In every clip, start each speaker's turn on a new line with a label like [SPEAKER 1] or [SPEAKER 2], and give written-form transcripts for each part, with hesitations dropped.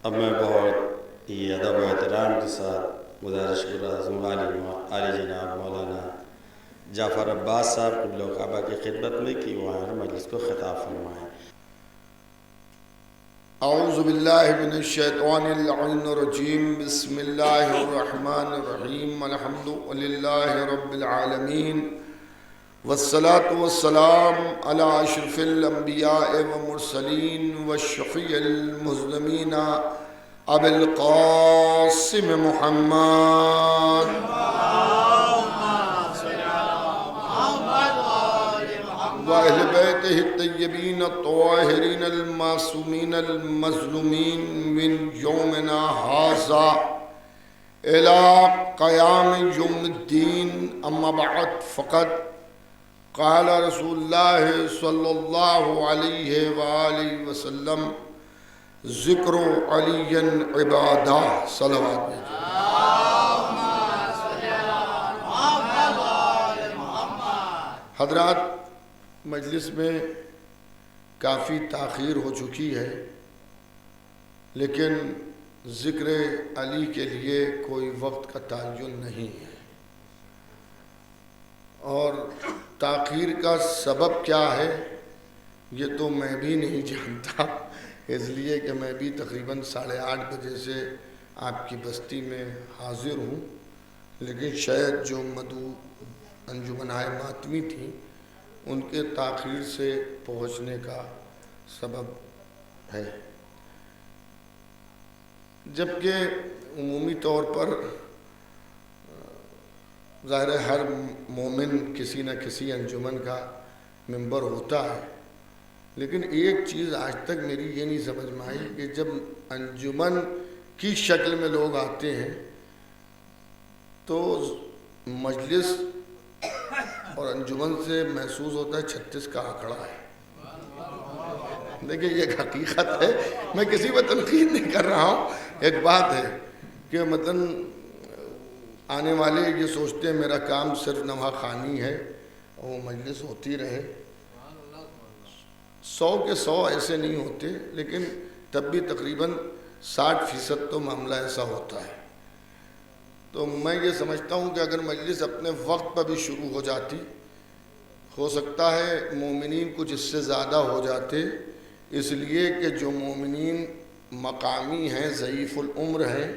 [SPEAKER 1] اب میں بہت ہی ادب و احترام کے ساتھ گزارش گزار عالی جناب مولانا جعفر عباس صاحب قبلہ و کعبہ کی خدمت میں کہ وہ ہمارے مجلس کو خطاب فرمائیں۔
[SPEAKER 2] اعوذ باللہ من الشیطان اللعین الرجیم، بسم اللہ الرحمن الرحیم، الحمد للہ رب العالمین، والصلاة والسلام علی اشرف الانبیاء والمرسلین والشفیع المذنبین ابی القاسم محمد وَأَهْلِ بَيْتِهِ الطَّيِّبِينَ الطَّاهِرِينَ الْمَعْصُومِينَ الْمَظْلُومِينَ مِنْ يَوْمِنَا هَٰذَا إِلَىٰ قِيَامِ يَوْمِ الدِّينِ أَمَّا بَعْدُ فَقَدْ قَالَ رسول اللہ صلی اللہ علیہ وآلہ وسلم ذکر علی عبادہ صلوات بھیجئے۔ حضرات، مجلس میں کافی تاخیر ہو چکی ہے، لیکن ذکر علی کے لیے کوئی وقت کا تعین نہیں ہے، اور تاخیر کا سبب کیا ہے یہ تو میں بھی نہیں جانتا، اس لیے کہ میں بھی تقریباً 8:30 بجے سے آپ کی بستی میں حاضر ہوں، لیکن شاید جو مدعو انجمنائے ماتمی تھیں ان کے تاخیر سے پہنچنے کا سبب ہے، جبکہ عمومی طور پر ظاہر ہے ہر مومن کسی نہ کسی انجمن کا ممبر ہوتا ہے، لیکن ایک چیز آج تک میری یہ نہیں سمجھ میں آئی کہ جب انجمن کی شکل میں لوگ آتے ہیں تو مجلس اور انجمن سے محسوس ہوتا ہے 36 کا آنکڑا ہے۔ دیکھیں، یہ ایک حقیقت ہے، میں کسی پر تنقید نہیں کر رہا ہوں، ایک بات ہے کہ مثلا آنے والے یہ سوچتے ہیں میرا کام صرف نوحہ خوانی ہے اور وہ مجلس ہوتی رہے، 100 کے 100 ایسے نہیں ہوتے، لیکن تب بھی تقریباً 60% تو معاملہ ایسا ہوتا ہے۔ تو میں یہ سمجھتا ہوں کہ اگر مجلس اپنے وقت پر بھی شروع ہو جاتی، ہو سکتا ہے مومنین کچھ اس سے زیادہ ہو جاتے، اس لیے کہ جو مومنین مقامی ہیں، ضعیف العمر ہیں،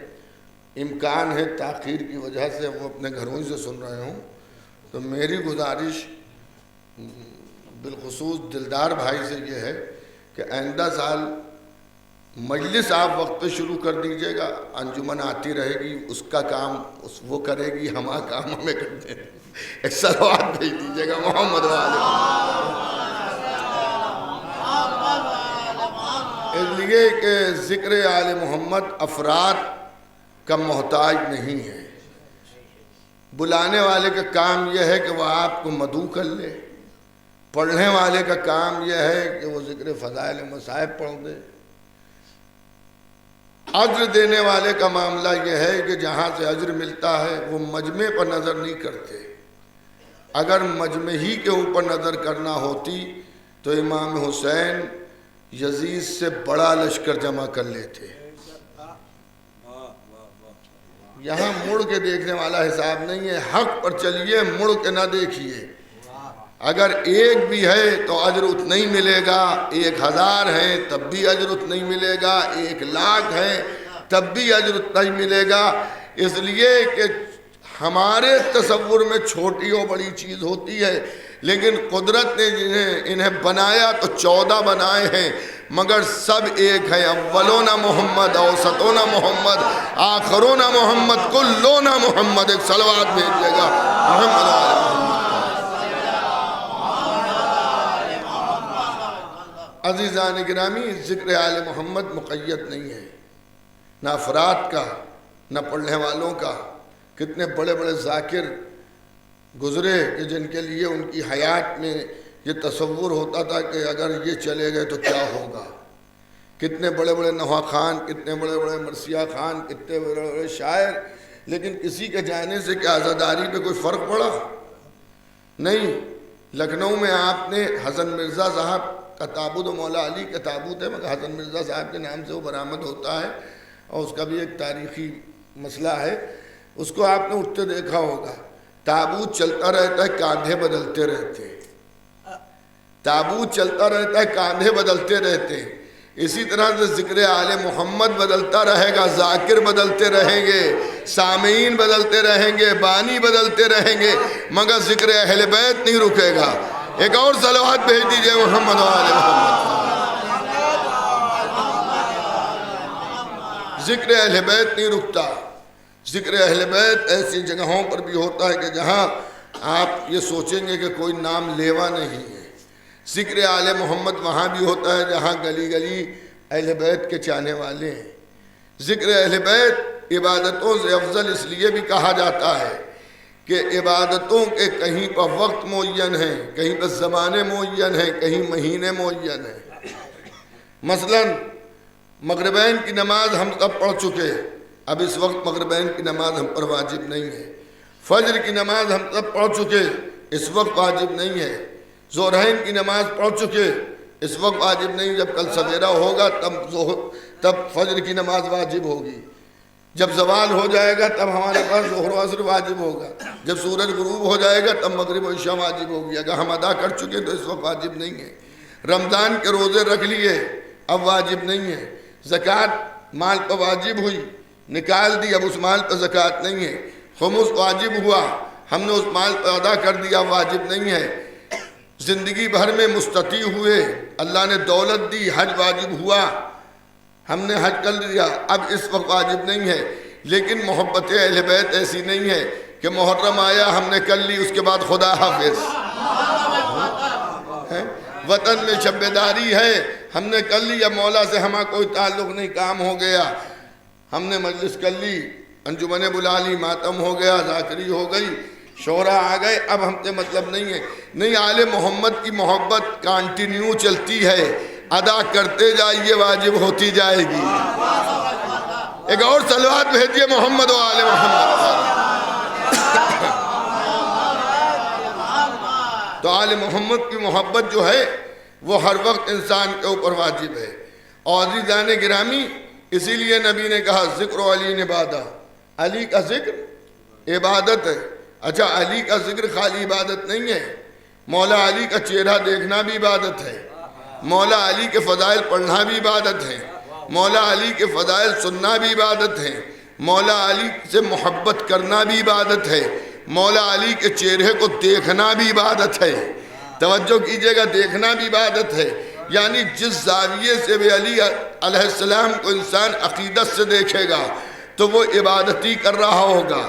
[SPEAKER 2] امکان ہے تاخیر کی وجہ سے وہ اپنے گھروں سے سن رہے ہوں، تو میری گزارش بالخصوص دلدار بھائی سے یہ ہے کہ آئندہ سال مجلس آپ وقت پہ شروع کر دیجئے گا، انجمن آتی رہے گی، اس کا کام وہ کرے گی، ہمارا کام ہمیں کرتے ہیں، ایک صلوات بھیج دیجئے گا محمد والے۔ اس لیے کہ ذکر آل محمد افراد کا محتاج نہیں ہے، بلانے والے کا کام یہ ہے کہ وہ آپ کو مدعو کر لے، پڑھنے والے کا کام یہ ہے کہ وہ ذکر فضائل مصائب پڑھ دے، اجر دینے والے کا معاملہ یہ ہے کہ جہاں سے اجر ملتا ہے وہ مجمع پر نظر نہیں کرتے، اگر مجمع ہی کے اوپر نظر کرنا ہوتی تو امام حسین یزید سے بڑا لشکر جمع کر لیتے۔ یہاں مڑ کے دیکھنے والا حساب نہیں ہے، حق پر چلیے، مڑ کے نہ دیکھیے، اگر ایک بھی ہے تو اجر اتنا ہی ملے گا، 1000 ہے تب بھی اجر اتنا ہی ملے گا، 1,00,000 ہے تب بھی اجر اتنا ہی ملے گا، اس لیے کہ ہمارے تصور میں چھوٹی اور بڑی چیز ہوتی ہے، لیکن قدرت نے انہیں بنایا تو 14 بنائے ہیں، مگر سب ایک ہیں، اولون محمد، اوسطون محمد، آخرون محمد، کلون محمد، ایک صلوات بھیجئے گا محمد علیہ۔ عزیزان گرامی، ذکر آل محمد مقید نہیں ہے، نہ افراد کا نہ پڑھنے والوں کا، کتنے بڑے بڑے ذاکر گزرے کہ جن کے لیے ان کی حیات میں یہ تصور ہوتا تھا کہ اگر یہ چلے گئے تو کیا ہوگا، کتنے بڑے بڑے نوحہ خان، کتنے بڑے بڑے مرثیہ خان، کتنے بڑے بڑے شاعر، لیکن کسی کے جانے سے کیا عزاداری پہ کوئی فرق پڑا؟ نہیں۔ لکھنؤ میں آپ نے حسن مرزا صاحب کا تابوت، مولا علی کا تابوت ہے مگر حسن مرزا صاحب کے نام سے وہ برآمد ہوتا ہے، اور اس کا بھی ایک تاریخی مسئلہ ہے. اس کو آپ نے اٹھتے دیکھا ہوگا. تابوت چلتا رہتا ہے، کاندھے بدلتے رہتے ہیں. تابوت چلتا رہتا ہے، کاندھے بدلتے رہتے ہیں. اسی طرح سے ذکر آل محمد بدلتا رہے گا، ذاکر بدلتے رہیں گے، سامعین بدلتے رہیں گے، بانی بدلتے رہیں گے، مگر ذکر اہل بیت نہیں رکے گا. ایک اور صلوات بھیج دیجئے محمد و آل محمد. ذکر اہل بیت نہیں رکتا. ذکر اہل بیت ایسی جگہوں پر بھی ہوتا ہے کہ جہاں آپ یہ سوچیں گے کہ کوئی نام لیوا نہیں ہے. ذکر آل محمد وہاں بھی ہوتا ہے جہاں گلی گلی اہل بیت کے چاہنے والے ہیں. ذکر اہل بیت عبادتوں سے افضل اس لیے بھی کہا جاتا ہے کہ عبادتوں کے کہیں پر وقت معین ہیں، کہیں پر زمانے معین ہیں، کہیں مہینے معین ہیں. مثلا مغربین کی نماز ہم سب پڑھ چکے، اب اس وقت مغربین کی نماز ہم پر واجب نہیں ہے. فجر کی نماز ہم سب پڑھ چکے، اس وقت واجب نہیں ہے. ظہرین کی نماز پڑھ چکے، اس وقت واجب نہیں. جب کل سویرا ہوگا تب فجر کی نماز واجب ہوگی. جب زوال ہو جائے گا تب ہمارے پاس ظہر و عصر واجب ہوگا. جب سورج غروب ہو جائے گا تب مغرب و عشاء واجب ہوگی. اگر ہم ادا کر چکے تو اس وقت واجب نہیں ہے. رمضان کے روزے رکھ لیے، اب واجب نہیں ہے. زکوٰۃ مال پر واجب ہوئی، نکال دی، اب اس مال پر زکوٰۃ نہیں ہے. خمس واجب ہوا، ہم نے اس مال پر ادا کر دیا، واجب نہیں ہے. زندگی بھر میں مستطیع ہوئے، اللہ نے دولت دی، حج واجب ہوا، ہم نے حج کر لیا، اب اس وقت واجب نہیں ہے. لیکن محبت اہل بیت ایسی نہیں ہے کہ محرم آیا ہم نے کر لی، اس کے بعد خدا حافظ. وطن میں شب بیداری ہے، ہم نے کر لی، اب مولا سے ہمارا کوئی تعلق نہیں، کام ہو گیا، ہم نے مجلس کر لی، انجمنیں بلا لی، ماتم ہو گیا، ذاکری ہو گئی، شعرا آ گئے، اب ہم سے مطلب نہیں ہے. نہیں، آل محمد کی محبت کانٹینیو چلتی ہے، ادا کرتے جائیے، واجب ہوتی جائے گی. ایک اور صلوات بھیجیے محمد و آل محمد. تو آل محمد کی محبت جو ہے وہ ہر وقت انسان کے اوپر واجب ہے. اور عزیزان گرامی، اسی لیے نبی نے کہا ذکر علی عبادہ، علی کا ذکر عبادت ہے. اچھا، علی کا ذکر خالی عبادت نہیں ہے، مولا علی کا چہرہ دیکھنا بھی عبادت ہے، مولا علی کے فضائل پڑھنا بھی عبادت ہے، مولا علی کے فضائل سننا بھی عبادت ہے، مولا علی سے محبت کرنا بھی عبادت ہے، مولا علی کے چہرے کو دیکھنا بھی عبادت ہے. توجہ کیجئے گا، دیکھنا بھی عبادت ہے. یعنی جس زاویے سے بھی علی علیہ السلام کو انسان عقیدت سے دیکھے گا تو وہ عبادت ہی کر رہا ہوگا.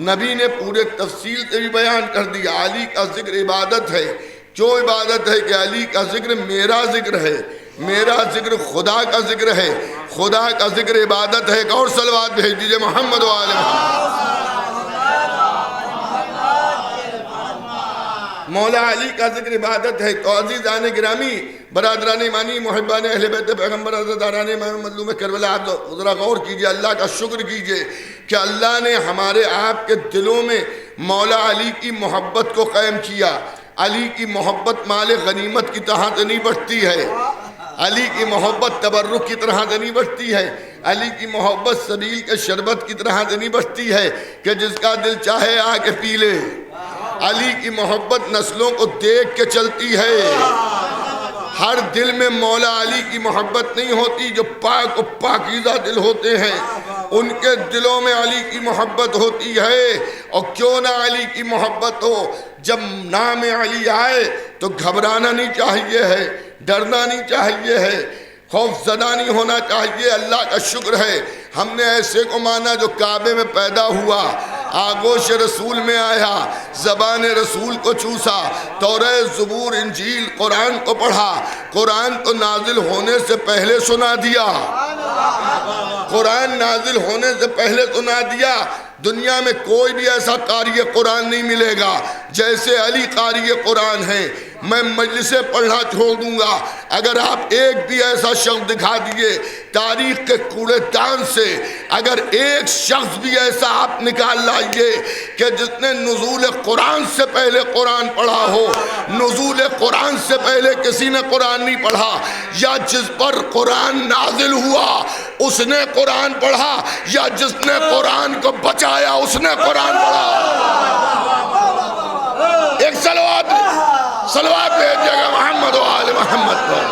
[SPEAKER 2] نبی نے پورے تفصیل سے بھی بیان کر دیا، علی کا ذکر عبادت ہے. کیوں عبادت ہے؟ کہ علی کا ذکر میرا ذکر ہے، میرا ذکر خدا کا ذکر ہے، خدا کا ذکر عبادت ہے. ایک اور صلوات بھیج دیجئے محمد و آل محمد. مولا علی کا ذکر عبادت ہے. تو عزیزان گرامی، برادران ایمانی، محبان اہل بیت پیغمبر، عزیزداران امام مظلوم کربلا، آپ ذرا غور کیجئے، اللہ کا شکر کیجئے کہ اللہ نے ہمارے آپ کے دلوں میں مولا علی کی محبت کو قائم کیا. علی کی محبت مال غنیمت کی طرح سے نہیں بڑھتی ہے، علی کی محبت تبرک کی طرح سے نہیں بڑھتی ہے، علی کی محبت سبیل کے شربت کی طرح سے نہیں بڑھتی ہے کہ جس کا دل چاہے آ کے پی لے. علی کی محبت نسلوں کو دیکھ کے چلتی ہے. ہر دل میں مولا علی کی محبت نہیں ہوتی. جو پاک و پاکیزہ دل ہوتے ہیں ان کے دلوں میں علی کی محبت ہوتی ہے. اور کیوں نہ علی کی محبت ہو، جب نام علی آئے تو گھبرانا نہیں چاہیے ہے، ڈرنا نہیں چاہیے ہے، خوف زدہ نہیں ہونا چاہیے. اللہ کا شکر ہے ہم نے ایسے کو مانا جو کعبے میں پیدا ہوا، آگوش رسول میں آیا، زبان رسول کو چوسا، توریت، زبور، انجیل، قرآن کو پڑھا. قرآن تو نازل ہونے سے پہلے سنا دیا، قرآن نازل ہونے سے پہلے سنا دیا. دنیا میں کوئی بھی ایسا قاری قرآن نہیں ملے گا جیسے علی قاری قرآن ہیں. میں مجلسیں پڑھنا چھوڑ دوں گا اگر آپ ایک بھی ایسا شخص دکھا دیے تاریخ کے کوڑے دان سے، اگر ایک شخص بھی ایسا آپ نکال لائیے کہ جس نے نزول قرآن سے پہلے قرآن پڑھا ہو، نزول قرآن سے پہلے کسی نے قرآن نہیں پڑھا، یا جس پر قرآن نازل ہوا اس نے قرآن پڑھا، یا جس نے قرآن کو بچایا اس نے قرآن پڑھا۔ ایک صلوات بھیجیے گا محمد و آل محمد پر۔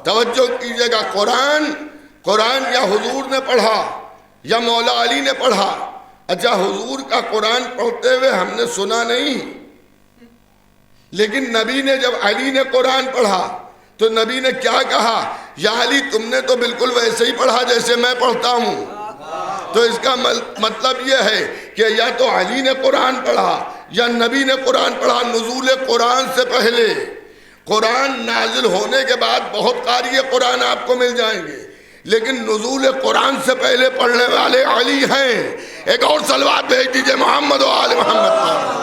[SPEAKER 2] توجہ کیجئے گا، قرآن یا حضور نے پڑھا یا مولا علی نے پڑھا۔ اچھا حضور کا قرآن پڑھتے ہوئے ہم نے سنا نہیں، لیکن نبی نے جب علی نے قرآن پڑھا تو نبی نے کیا کہا؟ یا علی تم نے تو بالکل ویسے ہی پڑھا جیسے میں پڑھتا ہوں۔ تو اس کا مطلب یہ ہے کہ یا تو علی نے قرآن پڑھا یا نبی نے قرآن پڑھا۔ نزول قرآن سے پہلے، قرآن نازل ہونے کے بعد بہت قاری قرآن آپ کو مل جائیں گے، لیکن نزول قرآن سے پہلے پڑھنے والے علی ہیں۔ ایک اور صلوات بھیج دیجئے محمد و آل محمد پر۔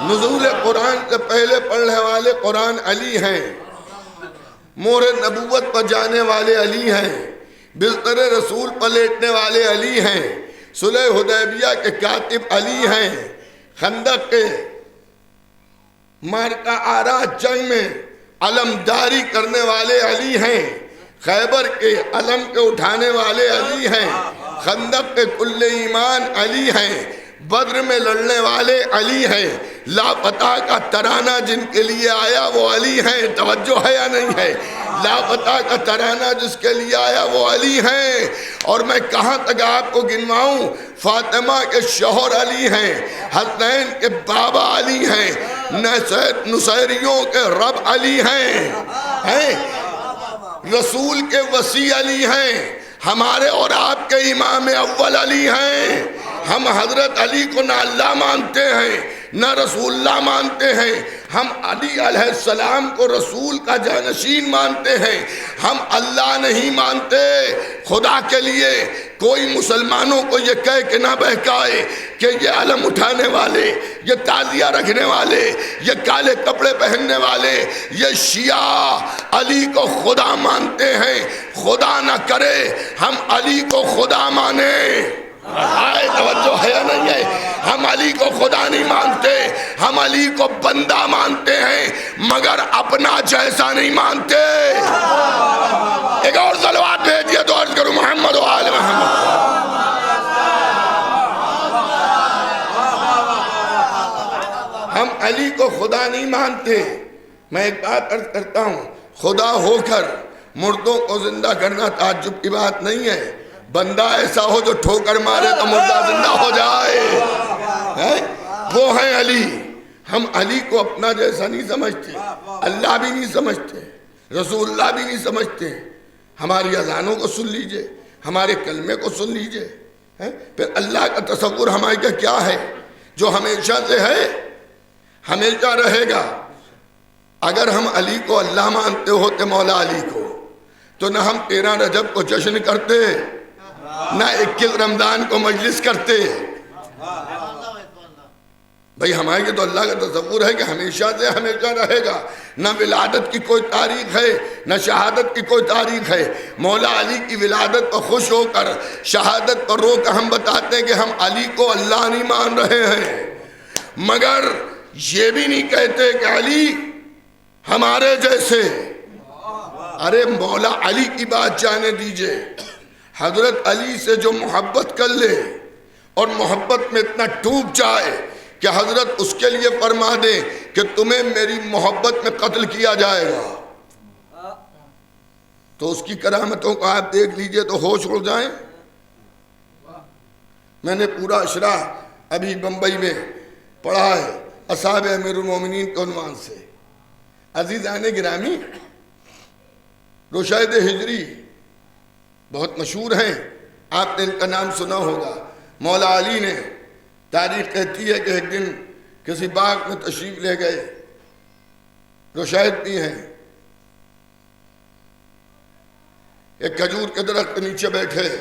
[SPEAKER 2] نزول قرآن سے پہلے پڑھنے والے قرآن علی ہیں، مہر نبوت پر جانے والے علی ہیں، بستر رسول پر لیٹنے والے علی ہیں، صلح حدیبیہ کے کاتب علی ہیں، خندق کے معرکہ آرا جنگ میں علمداری کرنے والے علی ہیں، خیبر کے علم کے اٹھانے والے علی ہیں، خندق کے کل ایمان علی ہیں، بدر میں لڑنے والے علی ہیں، لاپتہ کا ترانہ جن کے لیے آیا وہ علی ہیں۔ توجہ ہے یا نہیں ہے؟ لاپتہ کا ترانہ جس کے لیے آیا وہ علی ہیں۔ اور میں کہاں تک آپ کو گنواؤں؟ فاطمہ کے شوہر علی ہیں، حسنین کے بابا علی ہیں، نصیریوں کے رب علی ہیں، رسول کے وصی علی ہیں، ہمارے اور آپ کے امام اول علی ہیں۔ ہم حضرت علی کو نہ اللہ مانتے ہیں نہ رسول اللہ مانتے ہیں، ہم علی علیہ السلام کو رسول کا جانشین مانتے ہیں، ہم اللہ نہیں مانتے۔ خدا کے لیے کوئی مسلمانوں کو یہ کہہ کے نہ بہکائے کہ یہ علم اٹھانے والے، یہ تعزیہ رکھنے والے، یہ کالے کپڑے پہننے والے، یہ شیعہ علی کو خدا مانتے ہیں۔ خدا نہ کرے ہم علی کو خدا مانیں۔ آئے توجہ ہے یا نہیں ہے؟ ہم علی کو خدا نہیں مانتے، ہم علی کو بندہ مانتے ہیں مگر اپنا جیسا نہیں مانتے۔ ایک اور صلوات بھیجیے تو عرض کروں محمد و آل محمد۔ ہم علی کو خدا نہیں مانتے۔ میں ایک بات عرض کرتا ہوں، خدا ہو کر مردوں کو زندہ کرنا تعجب کی بات نہیں ہے۔ بندہ ایسا ہو جو ٹھوکر مارے تو مردہ زندہ ہو جائے، وہ ہیں علی۔ ہم علی کو اپنا جیسا نہیں سمجھتے، اللہ بھی نہیں سمجھتے، رسول اللہ بھی نہیں سمجھتے۔ ہماری اذانوں کو سن لیجئے، ہمارے کلمے کو سن لیجئے، پھر اللہ کا تصور ہمارے کا کیا ہے جو ہمیشہ سے ہے، ہمیشہ رہے گا۔ اگر ہم علی کو اللہ مانتے ہوتے، مولا علی کو، تو نہ ہم 13 رجب کو جشن کرتے، نہ 21 رمضان کو مجلس کرتے۔ بھئی ہمارے تو اللہ کا تصور ہے کہ ہمیشہ سے ہمیشہ رہے گا۔ نہ ولادت کی کوئی تاریخ ہے نہ شہادت کی کوئی تاریخ ہے۔ مولا علی کی ولادت پر خوش ہو کر، شہادت پر رو کر ہم بتاتے ہیں کہ ہم علی کو اللہ نہیں مان رہے ہیں، مگر یہ بھی نہیں کہتے کہ علی ہمارے جیسے۔ ارے مولا علی کی بات جانے دیجئے، حضرت علی سے جو محبت کر لے اور محبت میں اتنا ڈوب جائے کہ حضرت اس کے لیے فرما دے کہ تمہیں میری محبت میں قتل کیا جائے گا، تو اس کی کرامتوں کو آپ دیکھ لیجئے تو ہوش اڑ جائیں۔ میں نے پورا اشراح ابھی بمبئی میں پڑھا ہے، اصحاب امیر المومنین کے عنوان سے۔ عزیزان گرامی، رشید ہجری بہت مشہور ہیں، آپ نے ان کا نام سنا ہوگا۔ مولا علی نے، تاریخ کہتی ہے کہ ایک دن کسی باغ میں تشریف لے گئے، رشید بھی ہیں، ایک کھجور کے درخت کے نیچے بیٹھے،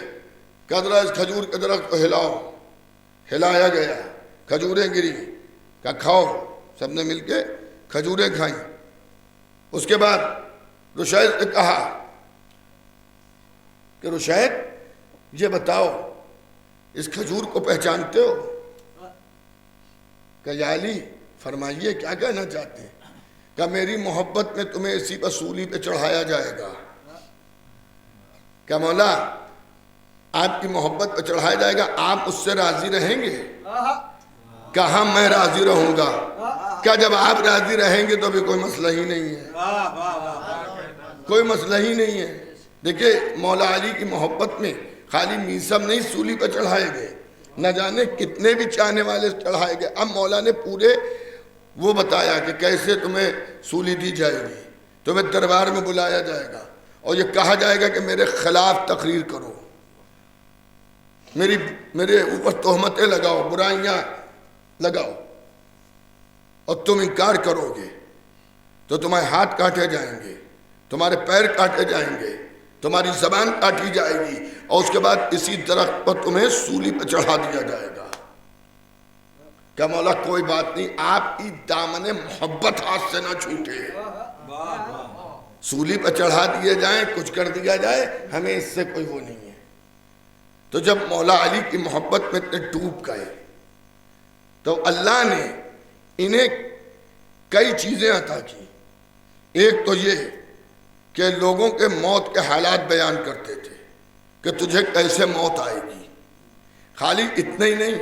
[SPEAKER 2] کہا ذرا اس کھجور کے درخت کو ہلاؤ، ہلایا گیا، کھجوریں گری، کہا کھاؤ، سب نے مل کے کھجوریں کھائیں۔ اس کے بعد رشید نے کہا کہ رشید یہ بتاؤ اس کھجور کو پہچانتے ہو؟ کہ یا علی فرمائیے کیا کہنا چاہتے ہیں؟ کہ میری محبت میں تمہیں اسی پر سولی پہ چڑھایا جائے گا۔ کہ مولا آپ کی محبت پہ چڑھایا جائے گا، آپ اس سے راضی رہیں گے؟ کہا میں راضی رہوں گا۔ کیا جب آپ راضی رہیں گے تو بھی کوئی مسئلہ ہی نہیں ہے، کوئی مسئلہ ہی نہیں ہے۔ دیکھیں مولا علی کی محبت میں خالی میسم نہیں سولی پہ چڑھائے گئے، نہ جانے کتنے بھی چاہنے والے چڑھائے گئے۔ اب مولا نے پورے وہ بتایا کہ کیسے تمہیں سولی دی جائے گی، تمہیں دربار میں بلایا جائے گا اور یہ کہا جائے گا کہ میرے خلاف تقریر کرو، میرے اوپر تہمتیں لگاؤ، برائیاں لگاؤ، اور تم انکار کرو گے تو تمہارے ہاتھ کاٹے جائیں گے، تمہارے پیر کاٹے جائیں گے، تمہاری زبان کاٹی جائے گی، اور اس کے بعد اسی درخت پر تمہیں سولی پہ چڑھا دیا جائے گا۔ کہ مولا کوئی بات نہیں، آپ کی دامن محبت ہاتھ سے نہ چھوٹے، سولی پہ چڑھا دیے جائیں، کچھ کر دیا جائے، ہمیں اس سے کوئی وہ نہیں ہے۔ تو جب مولا علی کی محبت میں اتنے ڈوب گئے تو اللہ نے انہیں کئی چیزیں عطا کی۔ ایک تو یہ کہ لوگوں کے موت کے حالات بیان کرتے تھے کہ تجھے کیسے موت آئے گی۔ خالی اتنا ہی نہیں،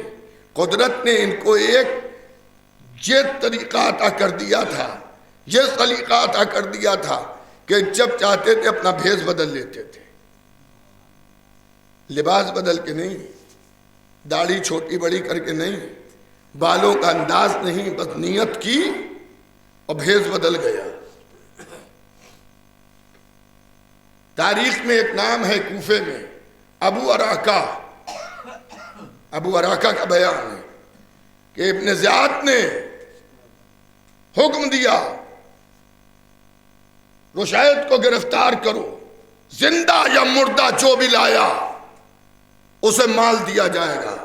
[SPEAKER 2] قدرت نے ان کو ایک یہ طریقہ عطا کر دیا تھا، یہ سلیقہ عطا کر دیا تھا کہ جب چاہتے تھے اپنا بھیس بدل لیتے تھے، لباس بدل کے نہیں، داڑھی چھوٹی بڑی کر کے نہیں، بالوں کا انداز نہیں، بس نیت کی اور بھیس بدل گیا۔ تاریخ میں ایک نام ہے کوفے میں، ابو اراکا کا بیان ہے کہ ابن زیاد نے حکم دیا رشید کو گرفتار کرو، زندہ یا مردہ جو بھی لایا اسے مال دیا جائے گا،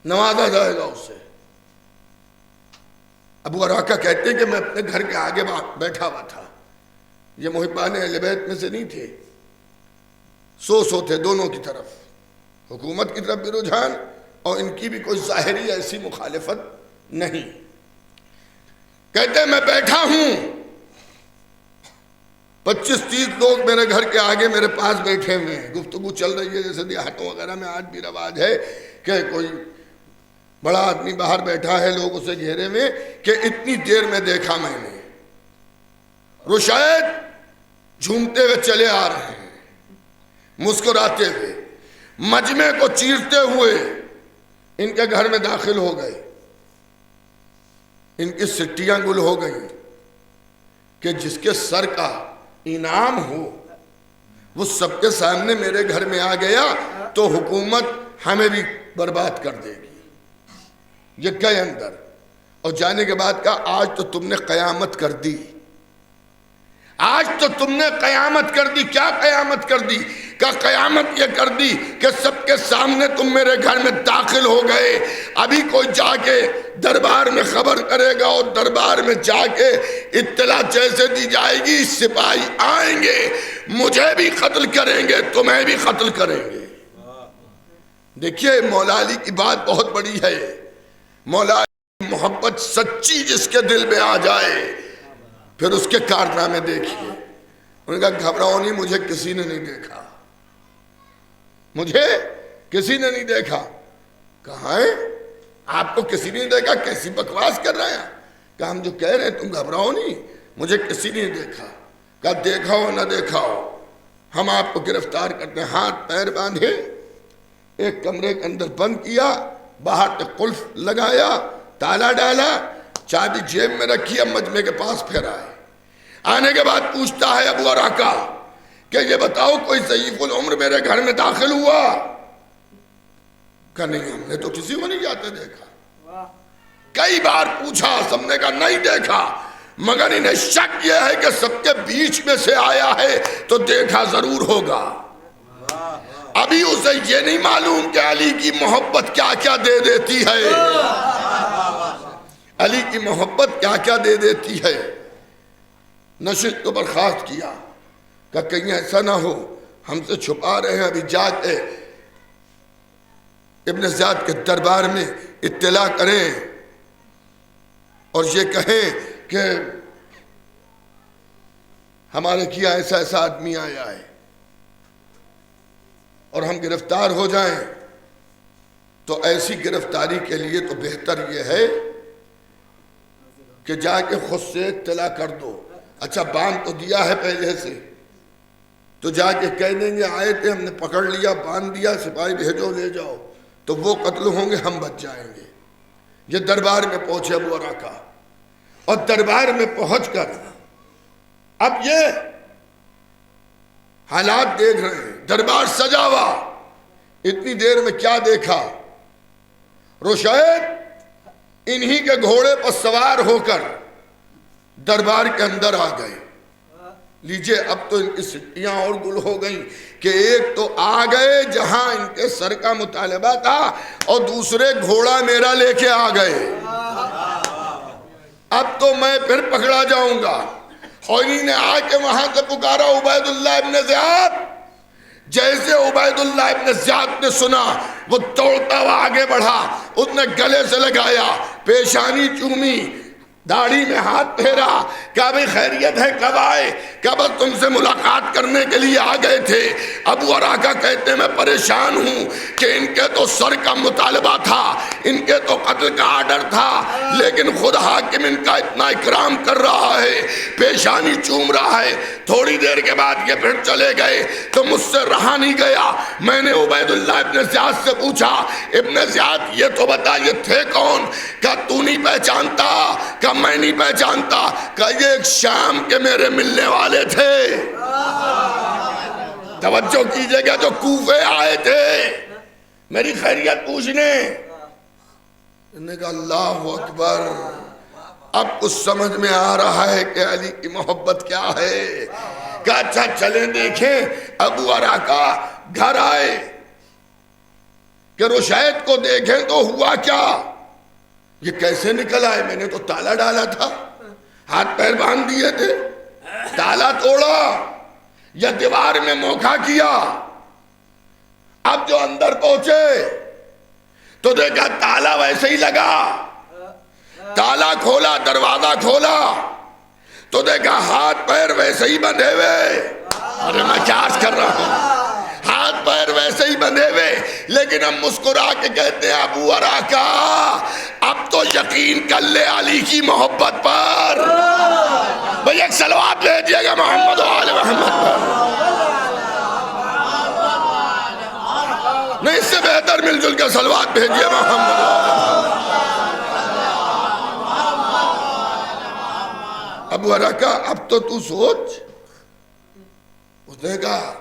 [SPEAKER 2] نوازا جائے گا اسے۔ ابو اراکا کہتے ہیں کہ میں اپنے گھر کے آگے بیٹھا ہوا تھا، یہ محبان اہل بیت میں سے نہیں تھے، سو تھے دونوں کی طرف، حکومت کی طرف بھی رجحان اور ان کی بھی کوئی ظاہری ایسی مخالفت نہیں۔ کہتے ہیں میں بیٹھا ہوں، 25-30 لوگ میرے گھر کے آگے میرے پاس بیٹھے ہوئے ہیں، گفتگو چل رہی ہے، جیسے دیہاتوں وغیرہ میں آج بھی رواج ہے کہ کوئی بڑا آدمی باہر بیٹھا ہے، لوگ اسے گھیرے میں، کہ اتنی دیر میں دیکھا میں نے رشید جھومتے ہوئے چلے آ رہے ہیں، مسکراتے ہوئے، مجمع کو چیرتے ہوئے ان کے گھر میں داخل ہو گئے، ان کی سٹیاں گل ہو گئیں کہ جس کے سر کا انعام ہو وہ سب کے سامنے میرے گھر میں آ گیا تو حکومت ہمیں بھی برباد کر دے گی۔ یہ گئے اندر اور جانے کے بعد کہا آج تو تم نے قیامت کر دی، آج تو تم نے قیامت کر دی۔ کیا قیامت کر دی؟ کہ قیامت یہ کر دی کہ سب کے سامنے تم میرے گھر میں داخل ہو گئے، ابھی کوئی جا کے دربار میں خبر کرے گا اور دربار میں جا کے اطلاع جیسے دی جائے گی، سپاہی آئیں گے، مجھے بھی قتل کریں گے، تمہیں بھی قتل کریں گے۔ دیکھیے مولا علی کی بات بہت بڑی ہے، مولا علی کی محبت سچی جس کے دل میں آ جائے پھر اس کے کارنامے دیکھیے۔ انہوں نے کہا گھبراؤ نہیں، مجھے کسی نے نہیں دیکھا، مجھے کسی نے نہیں دیکھا۔ کہاں ہے آپ کو کسی نے دیکھا؟ کیسی بکواس کر رہے ہیں؟ کہ ہم جو کہہ رہے ہیں تم گھبراؤ نہیں، مجھے کسی نے دیکھا۔ کہ دیکھا ہو نہ دیکھا ہو ہم آپ کو گرفتار کرتے ہیں۔ ہاتھ پیر باندھے، ایک کمرے کے اندر بند کیا، باہر سے قلف لگایا، تالا ڈالا، چابی جیب میں رکھی، اب مجمع کے پاس پھر آئے۔ آنے کے بعد پوچھتا ہے ابو اراکا کہ یہ بتاؤ کوئی ضعیف العمر میرے گھر میں داخل ہوا؟ کہ نہیں، ہم نے تو کسی کو نہیں جاتے دیکھا۔ کئی بار پوچھا، سب نے کہا نہیں دیکھا، مگر انہیں شک یہ ہے کہ سب کے بیچ میں سے آیا ہے تو دیکھا ضرور ہوگا۔ ابھی اسے یہ نہیں معلوم کہ علی کی محبت کیا کیا دے دیتی ہے، علی کی محبت کیا کیا دے دیتی ہے۔ نشست کو برخاست کیا کہ کہیں ایسا نہ ہو ہم سے چھپا رہے ہیں، ابھی جا کے ابن زیاد کے دربار میں اطلاع کریں اور یہ کہیں کہ ہمارے کیا ایسا ایسا آدمی آیا ہے اور ہم گرفتار ہو جائیں۔ تو ایسی گرفتاری کے لیے تو بہتر یہ ہے کہ جا کے خود سے اطلاع کر دو۔ اچھا باندھ تو دیا ہے پہلے سے، تو جا کے کہہ دیں گے آئے تھے، ہم نے پکڑ لیا، باندھ دیا، سپاہی بھیجو لے جاؤ، تو وہ قتل ہوں گے، ہم بچ جائیں گے۔ یہ دربار میں پہنچے ابو عراقہ، اور دربار میں پہنچ کر اب یہ حالات دیکھ رہے ہیں، دربار سجا ہوا۔ اتنی دیر میں کیا دیکھا؟ رشید انہی کے گھوڑے پر سوار ہو کر دربار کے اندر آ گئے۔ لیجئے اب تو ان کی سٹیاں اور گل ہو گئیں کہ ایک تو آ گئے جہاں ان کے سر کا مطالبہ تھا، اور دوسرے گھوڑا میرا لے کے آ گئے۔ اب تو میں پھر پکڑا جاؤں گا۔ خوری نے آ کے وہاں سے پکارا عبید اللہ ابن زیاد۔ جیسے عبید اللہ ابن زیاد نے سنا، وہ دوڑتا ہوا آگے بڑھا، اس نے گلے سے لگایا، پیشانی چومی، داڑھی میں ہاتھ پھیرا، کہا بھئی خیریت ہے، کب آئے؟ کہا بس تم سے ملاقات کرنے کے لیے آ گئے تھے۔ ابو عراقہ کہتے ہیں میں پریشان ہوں کہ ان کے تو سر کا مطالبہ تھا، ان کے تو قتل کا آرڈر تھا، لیکن خود حاکم ان کا اتنا اکرام کر رہا ہے، پیشانی چوم رہا ہے۔ تھوڑی دیر کے بعد یہ پھر چلے گئے تو مجھ سے رہا نہیں گیا۔ میں نے عبید اللہ ابن زیاد سے پوچھا، ابن زیاد یہ تو بتا یہ تھے کون؟ کہا تو نہیں پہچانتا؟ کہا میں نہیں پہچانتا۔ کہا یہ ایک شام کے میرے ملنے والے تھے۔ توجہ کیجئے گا، جو کوفے آئے تھے میری خیریت پوچھنے۔ انہوں نے کہا اللہ اکبر، اب کچھ سمجھ میں آ رہا ہے کہ علی کی محبت کیا ہے۔ کہا اچھا چلیں دیکھیں۔ ابو عراقہ گھر آئے کہ رشید کو دیکھیں تو ہوا کیا؟ یہ کیسے نکل آئے؟ میں نے تو تالا ڈالا تھا، ہاتھ پیر باندھ دیے تھے، تالا توڑا یا دیوار میں موقع کیا۔ اب جو اندر پہنچے تو دیکھا تالا ویسے ہی لگا، تالا کھولا، دروازہ کھولا تو دیکھا ہاتھ پیر ویسے ہی بندھے ہوئے۔ ارے میں کیا عرض کر رہا ہوں، ہاتھ پیر ویسے ہی بندھے ہوئے، لیکن ہم مسکرا کے کہتے ہیں ابو عراقہ اب تو یقین کر لے علی کی محبت پر۔ بھئی ایک صلوات بھیجئے گا محمد و آل محمد پر۔ نہیں اس سے بہتر مل جل کے صلوات بھیجئے محمد و آل محمد۔ ابو عراقہ اب تو سوچ۔ اس نے کہا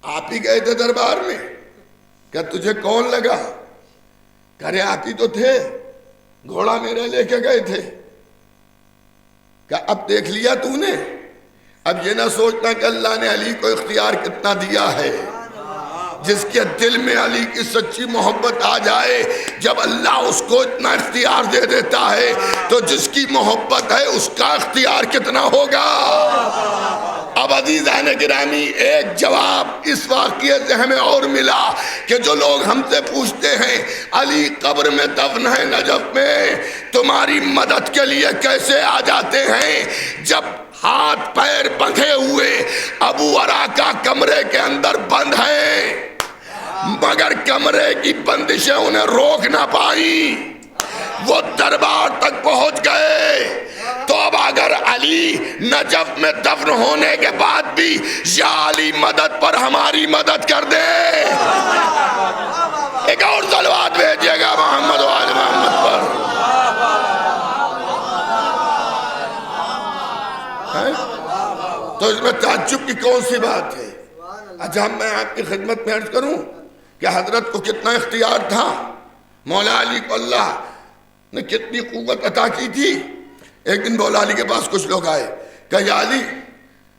[SPEAKER 2] آپ ہی گئے تھے دربار میں؟ کیا تجھے کون لگا؟ کہہ رہے آپ ہی تو تھے، گھوڑا میرے لے کے گئے تھے۔ کہا اب دیکھ لیا تو نے؟ اب یہ نہ سوچنا کہ اللہ نے علی کو اختیار کتنا دیا ہے۔ جس کے دل میں علی کی سچی محبت آ جائے، جب اللہ اس کو اتنا اختیار دے دیتا ہے تو جس کی محبت ہے اس کا اختیار کتنا ہوگا۔ اب عزیزان گرامی ایک جواب اس واقعے سے ہمیں اور ملا کہ جو لوگ ہم سے پوچھتے ہیں علی قبر میں دفن ہے نجف میں، تمہاری مدد کے لیے کیسے آ جاتے ہیں؟ جب ہاتھ پیر بندھے ہوئے ابو عراقہ کمرے کے اندر بند ہیں، مگر کمرے کی بندشیں انہیں روک نہ پائیں، وہ دربار تک پہنچ گئے۔ تو اب اگر علی نجف میں دفن ہونے کے بعد بھی یا علی مدد پر ہماری مدد کر دے۔ ایک اور صلوات بھیجئے گا محمد و آل محمد پر۔ تو اس میں تعجب کی کون سی بات ہے؟ اچھا میں آپ کی خدمت میں عرض کروں کہ حضرت کو کتنا اختیار تھا؟ مولا علی کو اللہ نے کتنی قوت عطا کی تھی. ایک دن مولا علی کے پاس کچھ لوگ آئے, کہا یا علی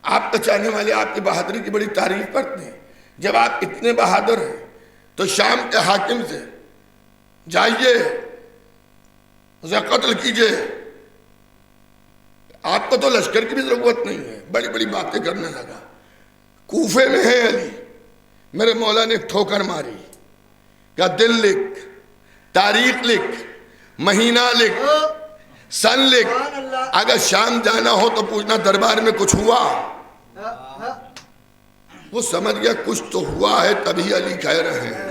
[SPEAKER 2] آپ کا چاہنے والے آپ کی بہادری کی بڑی تعریف کرتے ہیں, جب آپ اتنے بہادر ہیں تو شام کے حاکم سے جائیے اسے قتل کیجئے, آپ کو تو لشکر کی بھی ضرورت نہیں ہے. بڑی بڑی باتیں کرنے لگا. کوفے میں ہے علی, میرے مولا نے ایک ٹھوکر ماری, کہا دن لکھ, تاریخ لکھ, مہینہ لکھ, سن لکھ, اگر شام جانا ہو تو پوچھنا دربار میں کچھ ہوا. وہ سمجھ گیا کچھ تو ہوا ہے, تبھی علی کہہ رہے ہیں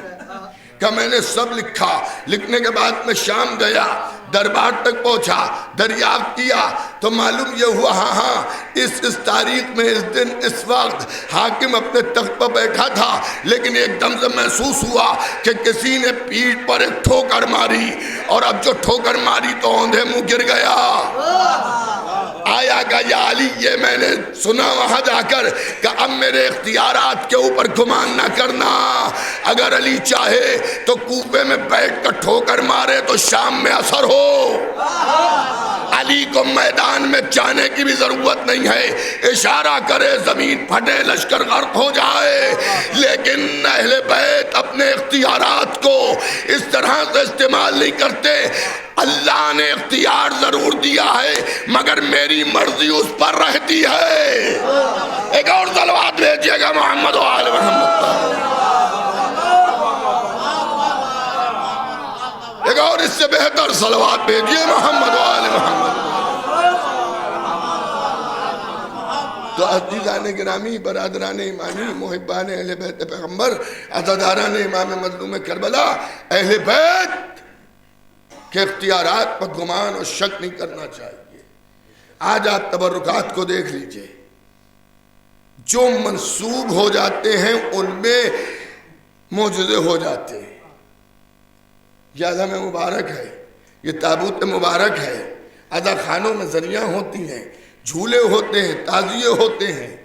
[SPEAKER 2] کہ میں نے سب لکھا. لکھنے کے بعد میں شام گیا, دربار تک پہنچا, دریافت کیا تو معلوم یہ ہوا ہاں اس تاریخ میں اس دن اس وقت حاکم اپنے تخت پر بیٹھا تھا, لیکن ایک دم سے محسوس ہوا کہ کسی نے پیٹھ پر ایک ٹھوکر ماری, اور اب جو ٹھوکر ماری تو اوندھے منہ گر گیا. آیا کہ یا علی یہ میں نے سنا وہاں جا کر کہ اب میرے اختیارات کے اوپر گمان نہ کرنا. اگر علی چاہے تو کوفے میں بیٹھ کر ٹھوکر مارے تو شام میں اثر ہو. علی کو میدان میں جانے کی بھی ضرورت نہیں ہے, اشارہ کرے زمین پھٹے لشکر غرق ہو جائے. لیکن اہل بیت اپنے اختیارات کو اس طرح سے استعمال نہیں کرتے. اللہ نے اختیار ضرور دیا ہے مگر میری مرضی اس پر رہتی ہے. ایک اور صلوات بھیجیے گا محمد و آل محمد پر. ایک اور اس سے بہتر صلوات بھیجیے محمد و آل محمد. تو عزیزان گرامی, برادران ایمانی, محبان اہل بیت پیغمبر, عزاداران امام مظلوم کربلا, اہل بیت کہ اختیارات پر گمان اور شک نہیں کرنا چاہیے. آج آپ تبرکات کو دیکھ لیجئے, جو منسوب ہو جاتے ہیں ان میں معجزے ہو جاتے ہیں. یہ عظم مبارک ہے, یہ تابوت مبارک ہے, ادا خانوں میں زریاں ہوتی ہیں, جھولے ہوتے ہیں, تعزیے ہوتے ہیں,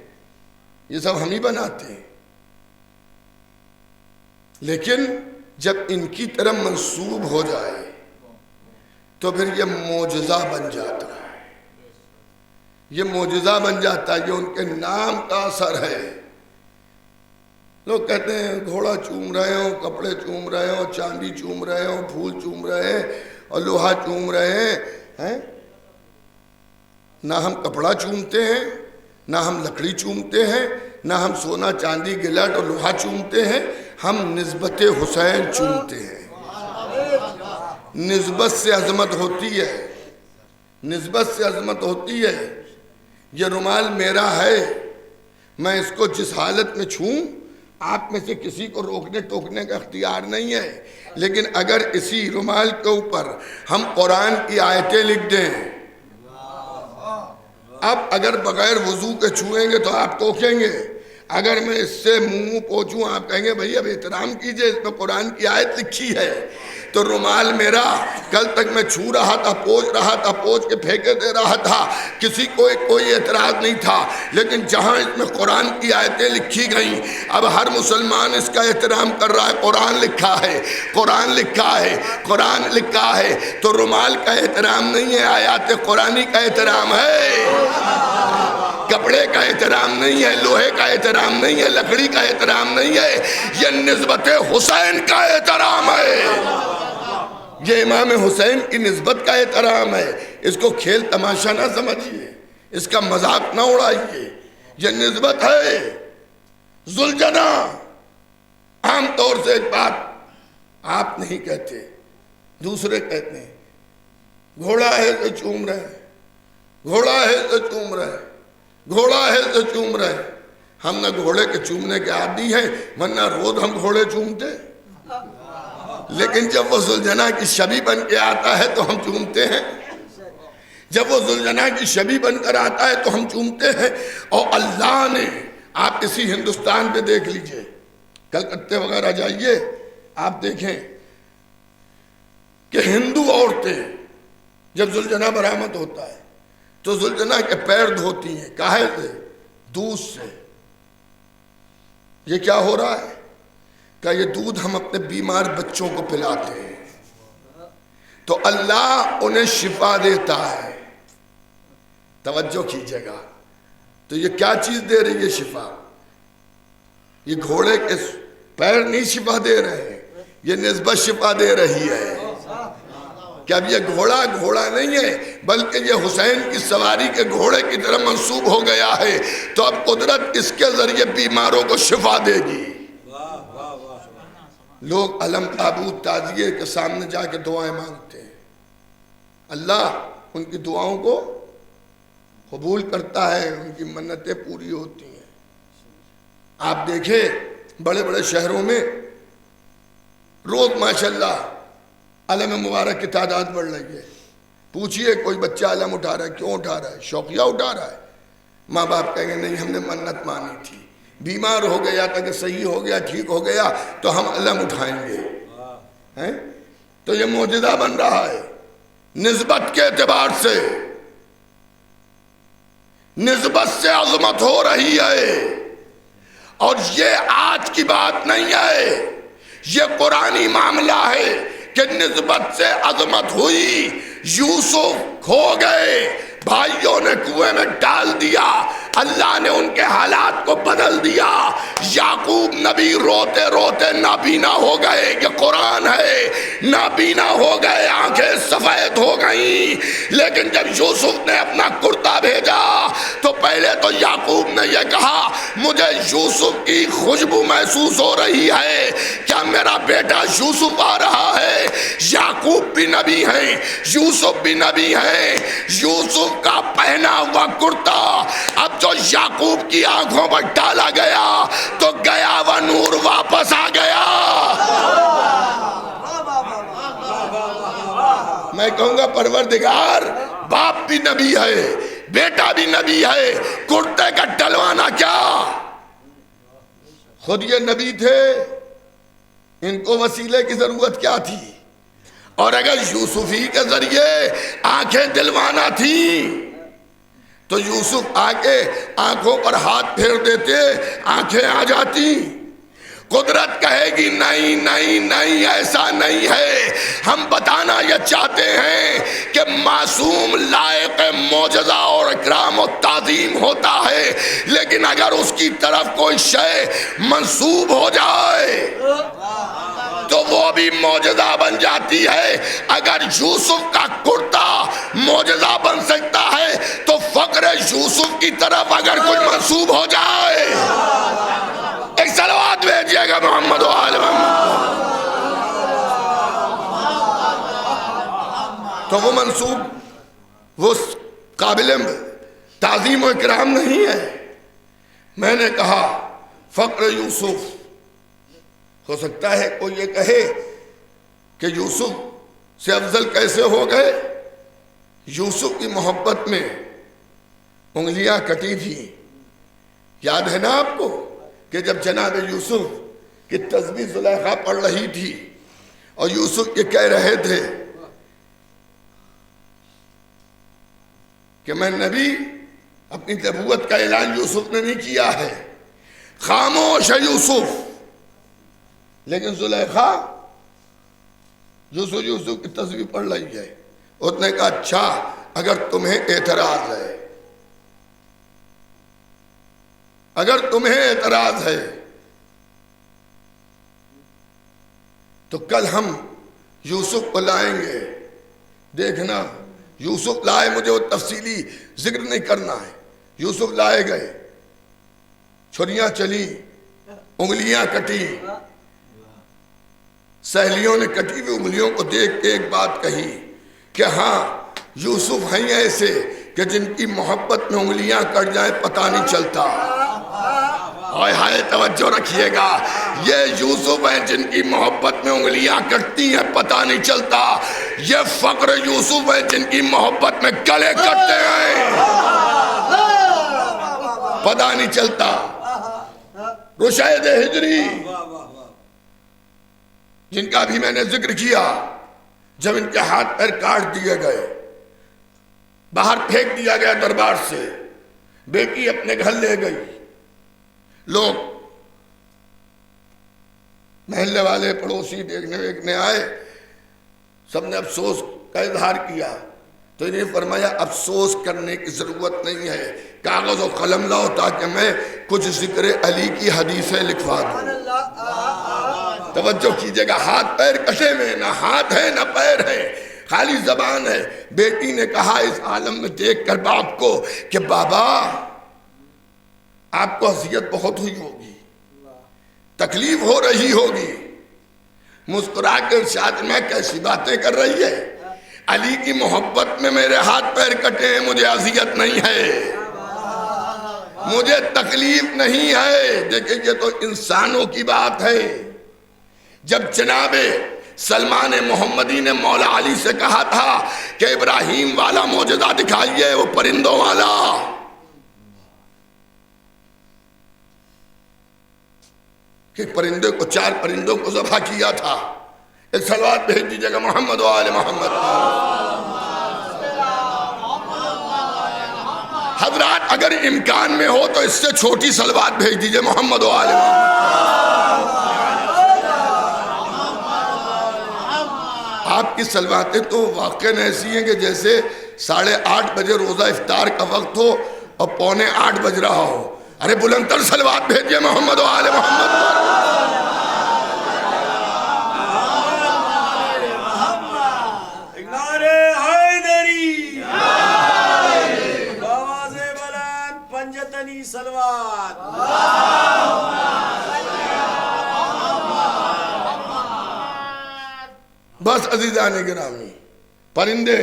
[SPEAKER 2] یہ سب ہم ہی بناتے ہیں. لیکن جب ان کی طرف منسوب ہو جائے تو پھر یہ معجزہ بن جاتا ہے. یہ معجزہ بن جاتا ہے, یہ ان کے نام کا اثر ہے. لوگ کہتے ہیں گھوڑا چوم رہے ہوں, کپڑے چوم رہے ہوں, چاندی چوم رہے ہوں, پھول چوم رہے ہیں اور لوہا چوم رہے ہیں. نہ ہم کپڑا چومتے ہیں, نہ ہم لکڑی چومتے ہیں, نہ ہم سونا چاندی گلٹ اور لوہا چومتے ہیں, ہم نسبت حسین چومتے ہیں. نسبت سے عظمت ہوتی ہے, نسبت سے عظمت ہوتی ہے. یہ رومال میرا ہے, میں اس کو جس حالت میں چھوں آپ میں سے کسی کو روکنے ٹوکنے کا اختیار نہیں ہے. لیکن اگر اسی رومال کے اوپر ہم قرآن کی آیتیں لکھ دیں, اب اگر بغیر وضو کے چھوئیں گے تو آپ ٹوکیں گے, اگر میں اس سے منہ پوچھوں آپ کہیں گے بھئی اب احترام کیجئے, اس میں قرآن کی آیت لکھی ہے. تو رومال میرا, کل تک میں چھو رہا تھا, پوچھ رہا تھا, پوچھ کے پھینکے دے رہا تھا, کسی کو کوئی اعتراض نہیں تھا. لیکن جہاں اس میں قرآن کی آیتیں لکھی گئیں, اب ہر مسلمان اس کا احترام کر رہا ہے. قرآن لکھا ہے, قرآن لکھا ہے, قرآن لکھا ہے, تو رومال کا احترام نہیں ہے, آیات قرآنی کا احترام ہے. کپڑے کا احترام نہیں ہے, لوہے کا احترام نہیں ہے, لکڑی کا احترام نہیں ہے, یہ نسبت حسین کا احترام ہے. یہ امام حسین کی نسبت کا احترام ہے. اس کو کھیل تماشا نہ سمجھیے, اس کا مذاق نہ اڑائیے, یہ نسبت ہے. ذوالجناح عام طور سے ایک بات آپ نہیں کہتے, دوسرے کہتے ہیں. گھوڑا ہے تو چوم رہے, گھوڑا ہے تو چوم رہے, گھوڑا ہے تو چوم رہے. ہم نہ گھوڑے کے چومنے کے عادی ہیں, ورنہ روز ہم گھوڑے چومتے. لیکن جب وہ ذوالجناح کی شبیہ بن کے آتا ہے تو ہم چومتے ہیں. جب وہ ذوالجناح کی شبیہ بن کر آتا ہے تو ہم چومتے ہیں. اور اللہ نے, آپ اسی ہندوستان پہ دیکھ لیجئے, کلکتے وغیرہ جائیے, آپ دیکھیں کہ ہندو عورتیں جب ذوالجناح برآمد ہوتا ہے تو ذوالجناح کے پیر دھوتی ہیں. کاہے سے؟ دودھ سے. یہ کیا ہو رہا ہے کہ یہ دودھ ہم اپنے بیمار بچوں کو پلاتے ہیں. تو اللہ انہیں شفا دیتا ہے. توجہ کیجیے گا. تو یہ کیا چیز دے رہی ہے شفا؟ یہ گھوڑے کے پیر نہیں شفا دے رہے ہیں، یہ نسبت شفا دے رہی ہے کہ اب یہ گھوڑا نہیں ہے بلکہ یہ حسین کی سواری کے گھوڑے کی طرح منسوب ہو گیا ہے. تو اب قدرت اس کے ذریعے بیماروں کو شفا دے گی. لوگ علم تابوت تعزیے کے سامنے جا کے دعائیں مانگتے ہیں، اللہ ان کی دعاؤں کو قبول کرتا ہے، ان کی منتیں پوری ہوتی ہیں. آپ دیکھیں بڑے بڑے شہروں میں روز ماشاءاللہ علم مبارک کی تعداد بڑھ رہی ہے. پوچھئے کوئی بچہ علم اٹھا رہا ہے، کیوں اٹھا رہا ہے؟ شوقیہ اٹھا رہا ہے. ماں باپ کہیں گے نہیں ہم نے منت مانی تھی، بیمار ہو گیا تھا کہ صحیح ہو گیا، ٹھیک ہو گیا تو ہم علم اٹھائیں گے. تو یہ معجزہ بن رہا ہے. نسبت کے اعتبار سے نسبت سے عظمت ہو رہی ہے. اور یہ آج کی بات نہیں ہے، یہ قرآنی معاملہ ہے کہ نسبت سے عظمت ہوئی. یوسف کھو گئے، بھائیوں نے کنویں میں ڈال دیا، اللہ نے ان کے حالات کو بدل دیا. یعقوب نبی روتے روتے نابینا ہو گئے، یہ قرآن ہے. نابینا ہو گئے، آنکھیں سفید ہو گئیں. لیکن جب یوسف نے اپنا کرتا بھیجا تو پہلے تو یعقوب نے یہ کہا مجھے یوسف کی خوشبو محسوس ہو رہی ہے، کیا میرا بیٹا یوسف آ رہا ہے؟ یعقوب بھی نبی ہیں، یوسف بھی نبی ہیں. یوسف کا پہنا ہوا کرتا اب جو یعقوب کی آنکھوں پر ڈالا گیا تو گیا وہ نور واپس آ گیا. میں کہوں گا پروردگار باپ بھی نبی ہے، بیٹا بھی نبی ہے، کرتے کا ڈلوانا کیا؟ خود یہ نبی تھے، ان کو وسیلے کی ضرورت کیا تھی؟ اور اگر یوسفی کے ذریعے آنکھیں دلوانا تھی تو یوسف آگے آنکھوں پر ہاتھ پھیر دیتے، آنکھیں آ جاتی. قدرت کہے گی نہیں نہیں نہیں، ایسا نہیں ہے. ہم بتانا یہ چاہتے ہیں کہ معصوم لائق معجزہ اور اکرام و تعظیم ہوتا ہے، لیکن اگر اس کی طرف کوئی شے منسوب ہو جائے تو وہ بھی معجزہ بن جاتی ہے. اگر یوسف کا کرتا معجزہ بن سکتا ہے تو فقر یوسف کی طرف اگر کوئی منسوب ہو جائے، ایک صلوات بھیجیے گا محمد و آل محمد، تو وہ منسوب وہ قابل تعظیم و اکرام نہیں ہے. میں نے کہا فقر یوسف، ہو سکتا ہے کوئی یہ کہے کہ یوسف سے افضل کیسے ہو گئے؟ یوسف کی محبت میں انگلیاں کٹی تھی. یاد ہے نا آپ کو کہ جب جناب یوسف کی تسبیح زلیخا پڑھ رہی تھی اور یوسف یہ کہہ رہے تھے کہ میں نبی، اپنی نبوت کا اعلان یوسف نے نہیں کیا ہے، خاموش ہے یوسف. لیکن زلیخا یوسف کی تصویر پڑھ رہی ہے. اس نے کہا اچھا اگر تمہیں اعتراض ہے، اگر تمہیں اعتراض ہے تو کل ہم یوسف کو لائیں گے. دیکھنا یوسف لائے، مجھے وہ تفصیلی ذکر نہیں کرنا ہے. یوسف لائے گئے، چھریاں چلی، انگلیاں کٹی. سہیلیوں نے کٹی ہوئی انگلیوں کو دیکھ کے ایک بات کہی کہ ہاں یوسف ہیں ایسے کہ جن کی محبت میں انگلیاں کٹ جائیں پتہ نہیں چلتا. ہائے ہائے توجہ رکھیے گا، یہ یوسف ہیں جن کی محبت میں انگلیاں کٹتی ہیں پتہ نہیں چلتا. یہ فقر یوسف ہیں جن کی محبت میں گلے کٹتے ہیں پتہ نہیں چلتا. رشید ہجری جن کا بھی میں نے ذکر کیا، جب ان کے ہاتھ پیر کاٹ دیے گئے، باہر پھینک دیا گیا دربار سے، بیٹی اپنے گھر لے گئی. لوگ محلے والے پڑوسی دیکھنے آئے سب نے افسوس کا اظہار کیا، تو انہیں فرمایا افسوس کرنے کی ضرورت نہیں ہے، کاغذ و قلم لاؤ تاکہ میں کچھ ذکر علی کی حدیثیں لکھوا دوں۔ توجہ کیجئے گا، ہاتھ پیر کٹے میں، نہ ہاتھ ہے نہ پیر ہے، خالی زبان ہے۔ بیٹی نے کہا اس عالم میں دیکھ کر باپ کو کہ بابا آپ کو اذیت بہت ہوئی ہوگی، تکلیف ہو رہی ہوگی۔ مسکرا کے ارشاد میں کیسی باتیں کر رہی ہے، علی کی محبت میں میرے ہاتھ پیر کٹے ہیں، مجھے اذیت نہیں ہے، مجھے تکلیف نہیں ہے۔ دیکھیں یہ تو انسانوں کی بات ہے۔ جب جناب سلمان محمدی نے مولا علی سے کہا تھا کہ ابراہیم والا معجزہ دکھائیے، وہ پرندوں والا، کہ پرندے کو 4 پرندوں کو ذبح کیا تھا، ایک صلوات بھیج دیجئے گا محمد و آل محمد۔ حضرات اگر امکان میں ہو تو اس سے چھوٹی صلوات بھیج دیجئے محمد و آل محمد۔ آپ کی صلواتیں تو واقعاً ایسی ہیں کہ جیسے 8:30 بجے روزہ افطار کا وقت ہو اور 7:45 بج رہا ہو۔ ارے بلند تر صلوات بھیجئے محمد و آل محمد۔
[SPEAKER 3] صلوات
[SPEAKER 2] بس عزیزان گرامی، پرندے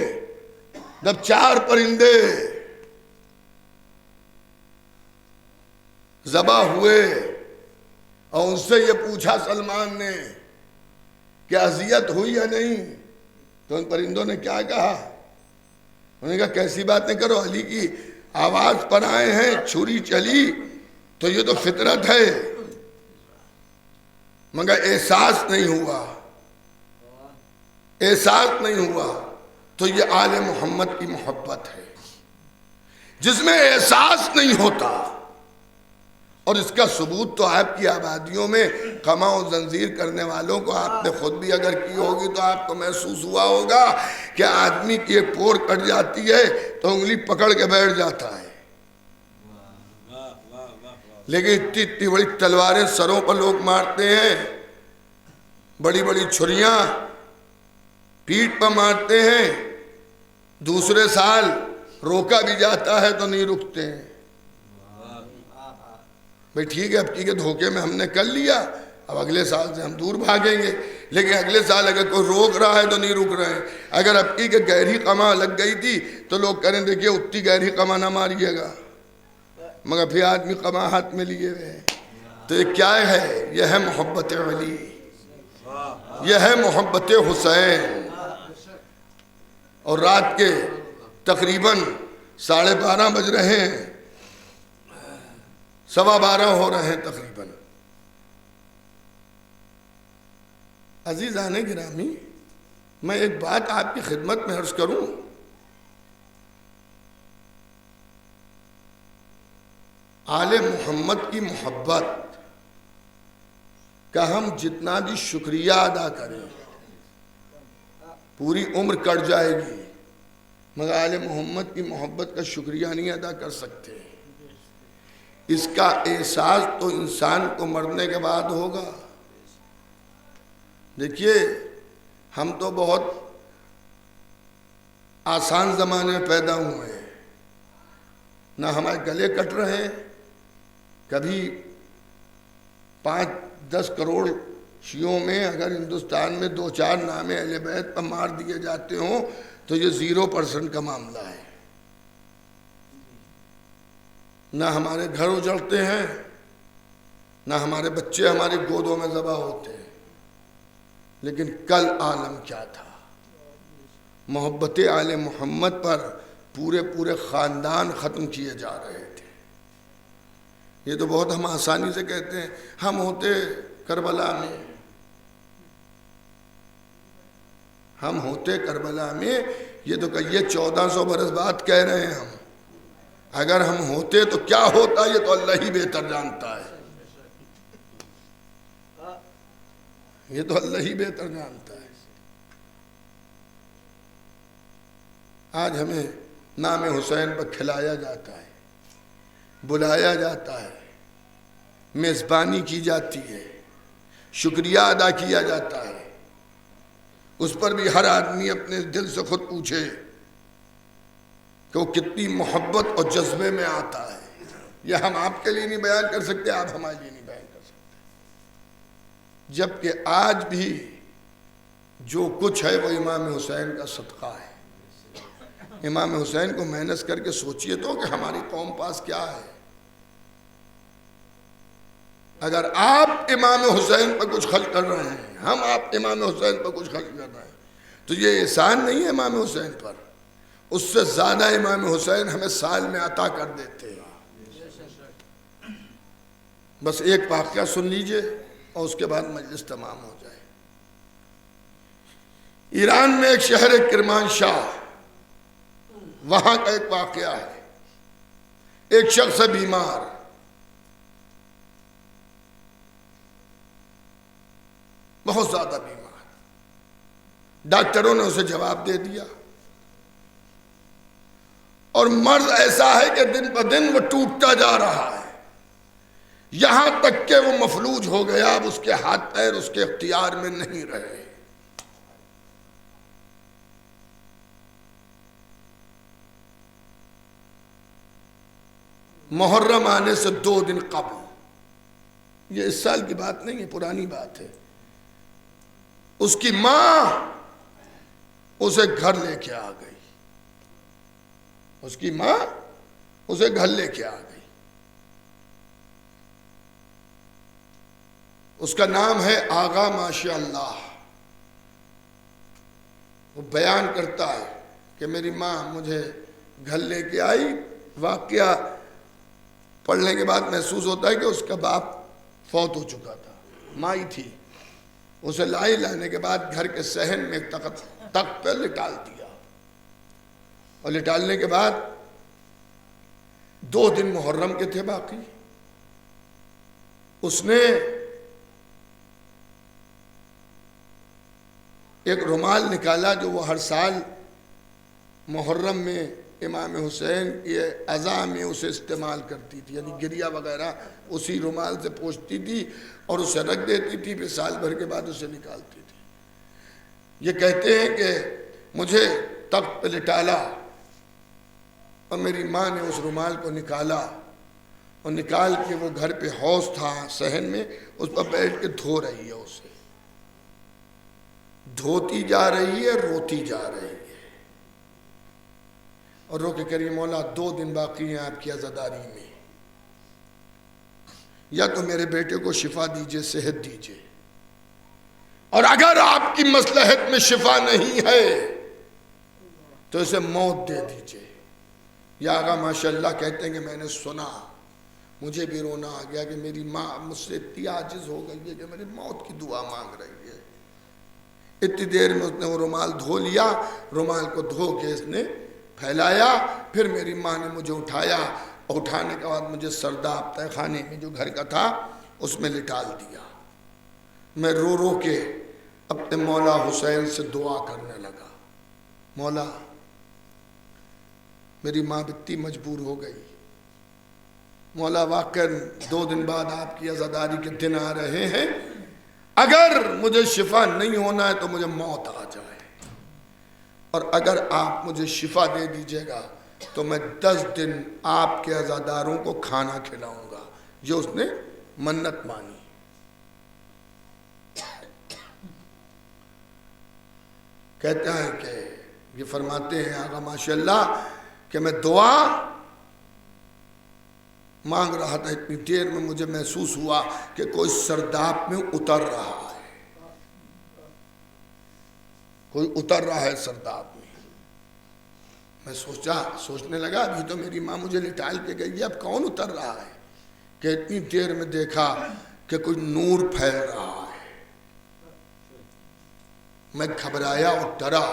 [SPEAKER 2] جب 4 پرندے ذبح ہوئے اور ان سے یہ پوچھا سلمان نے کہ اذیت ہوئی یا نہیں، تو ان پرندوں نے کیا کہا؟ انہوں نے کہا کیسی باتیں کرو، علی کی آواز پر آئے ہیں، چھری چلی تو یہ تو فطرت ہے، مگر احساس نہیں ہوا، احساس نہیں ہوا۔ تو یہ آل محمد کی محبت ہے، جس میں احساس نہیں ہوتا۔ اور اس کا ثبوت تو آپ کی آبادیوں میں قمع و زنجیر کرنے والوں کو آپ نے خود بھی اگر کی ہوگی تو آپ کو محسوس ہوا ہوگا کہ آدمی کی ایک پور کٹ جاتی ہے تو انگلی پکڑ کے بیٹھ جاتا ہے، لیکن اتنی بڑی تلواریں سروں پر لوگ مارتے ہیں، بڑی بڑی چھریاں پیٹھ پر مارتے ہیں، دوسرے سال روکا بھی جاتا ہے تو نہیں رکتے ہیں۔ بھئی ٹھیک ہے، اب کی کے دھوکے میں ہم نے کر لیا، اب اگلے سال سے ہم دور بھاگیں گے، لیکن اگلے سال اگر کوئی روک رہا ہے تو نہیں رک رہے ہیں۔ اگر اب کی کے گہری قمع لگ گئی تھی تو لوگ کہیں دیکھئے اتنی گہری قمع نہ ماریے گا، مگر پھر آدمی قمع ہاتھ میں لیے ہوئے ہیں۔ تو یہ کیا ہے؟ یہ ہے محبت علی، یہ ہے محبت حسین۔ اور رات کے تقریباً 12:30 بج رہے ہیں، 12:15 ہو رہے ہیں تقریباً۔ عزیزان گرامی، میں ایک بات آپ کی خدمت میں عرض کروں، آل محمد کی محبت کا ہم جتنا بھی شکریہ ادا کریں پوری عمر کٹ جائے گی، مگر آل محمد کی محبت کا شکریہ نہیں ادا کر سکتے۔ اس کا احساس تو انسان کو مرنے کے بعد ہوگا۔ دیکھیے ہم تو بہت آسان زمانے میں پیدا ہوئے ہیں، نہ ہمارے گلے کٹ رہے ہیں۔ کبھی 5-10 کروڑ شیعوں میں اگر ہندوستان میں 2-4 نام اہل بیت پر مار دیے جاتے ہوں تو یہ 0% کا معاملہ ہے۔ نہ ہمارے گھر اجڑتے ہیں، نہ ہمارے بچے ہماری گودوں میں ذبح ہوتے ہیں، لیکن کل عالم کیا تھا؟ محبت آل محمد پر پورے خاندان ختم کیے جا رہے تھے۔ یہ تو بہت ہم آسانی سے کہتے ہیں، ہم ہوتے کربلا میں، ہم ہوتے کربلا میں، یہ تو کہیے 1400 برس بعد کہہ رہے ہیں ہم، اگر ہم ہوتے تو کیا ہوتا یہ تو اللہ ہی بہتر جانتا ہے، یہ تو اللہ ہی بہتر جانتا ہے۔ آج ہمیں نام حسین پر کھلایا جاتا ہے، بلایا جاتا ہے، میزبانی کی جاتی ہے، شکریہ ادا کیا جاتا ہے۔ اس پر بھی ہر آدمی اپنے دل سے خود پوچھے کہ وہ کتنی محبت اور جذبے میں آتا ہے۔ یہ ہم آپ کے لیے نہیں بیان کر سکتے، آپ ہمارے لیے نہیں بیان کر سکتے، جبکہ آج بھی جو کچھ ہے وہ امام حسین کا صدقہ ہے۔ امام حسین کو محنت کر کے سوچئے تو کہ ہماری قوم پاس کیا ہے۔ اگر آپ امام حسین پر کچھ خرچ کر رہے ہیں، ہم آپ امام حسین پر کچھ خرچ کر رہے ہیں، تو یہ احسان نہیں ہے امام حسین پر، اس سے زیادہ امام حسین ہمیں سال میں عطا کر دیتے ہیں۔ بس ایک واقعہ سن لیجئے اور اس کے بعد مجلس تمام ہو جائے۔ ایران میں ایک شہر ہے کرمانشاہ، وہاں کا ایک واقعہ ہے۔ ایک شخص بیمار، بہت زیادہ بیمار، ڈاکٹروں نے اسے جواب دے دیا، اور مرض ایسا ہے کہ دن بہ دن وہ ٹوٹتا جا رہا ہے، یہاں تک کہ وہ مفلوج ہو گیا، اب اس کے ہاتھ پیر اس کے اختیار میں نہیں رہے۔ محرم آنے سے 2 دن قبل، یہ اس سال کی بات نہیں ہے، پرانی بات ہے، اس کی ماں اسے گھر لے کے آ گئی، اس کی ماں اسے گھر لے کے آ گئی۔ اس کا نام ہے آغا ماشاء اللہ۔ وہ بیان کرتا ہے کہ میری ماں مجھے گھر لے کے آئی، واقعہ پڑھنے کے بعد محسوس ہوتا ہے کہ اس کا باپ فوت ہو چکا تھا، ماں ہی تھی۔ اسے لانے کے بعد گھر کے صحن میں ایک تخت پہ لٹال دیا، اور لٹالنے کے بعد 2 دن محرم کے تھے باقی، اس نے ایک رومال نکالا جو وہ ہر سال محرم میں امام حسین یہ عزا میں اسے استعمال کرتی تھی، یعنی گریہ وغیرہ اسی رومال سے پوچھتی تھی اور اسے رکھ دیتی تھی، پھر سال بھر کے بعد اسے نکالتی تھی۔ یہ کہتے ہیں کہ مجھے تخت پہ لٹالا اور میری ماں نے اس رومال کو نکالا، اور نکال کے وہ گھر پہ حوض تھا صحن میں، اس پر بیٹھ کے دھو رہی ہے، اسے دھوتی جا رہی ہے، روتی جا رہی ہے، اور رو کے کہہ مولا 2 دن باقی ہیں آپ کی عزاداری میں، یا تو میرے بیٹے کو شفا دیجئے، صحت دیجئے، اور اگر آپ کی مصلحت میں شفا نہیں ہے تو اسے موت دے دیجئے۔ یا آغا ماشاءاللہ کہتے ہیں کہ میں نے سنا، مجھے بھی رونا آ گیا کہ میری ماں مجھ سے اتنی عاجز ہو گئی ہے کہ میری موت کی دعا مانگ رہی ہے۔ اتنی دیر میں اس نے وہ رومال دھو لیا، رومال کو دھو کے اس نے پھیلایا، پھر میری ماں نے مجھے اٹھایا، اور اٹھانے کے بعد مجھے سرداب تہ خانے میں جو گھر کا تھا اس میں لٹال دیا۔ میں رو رو کے اپنے مولا حسین سے دعا کرنے لگا، مولا میری ماں اتنی مجبور ہو گئی، مولا واقعا 2 دن بعد آپ کی عزاداری کے دن آ رہے ہیں، اگر مجھے شفا نہیں ہونا ہے تو مجھے موت آ جائے، اور اگر آپ مجھے شفا دے دیجئے گا تو میں 10 دن آپ کے عزاداروں کو کھانا کھلاؤں گا، جو اس نے منت مانی۔ کہتا ہے کہ یہ فرماتے ہیں آقا ماشاءاللہ کہ میں دعا مانگ رہا تھا، اتنی دیر میں مجھے محسوس ہوا کہ کوئی سرداب میں اتر رہا ہے، کوئی اتر رہا ہے سرداب میں۔ میں سوچنے لگا ابھی تو میری ماں مجھے لٹال کے گئی ہے، اب کون اتر رہا ہے، کہ اتنی دیر میں دیکھا کہ کوئی نور پھیل رہا ہے۔ میں گھبرایا اور ڈرا،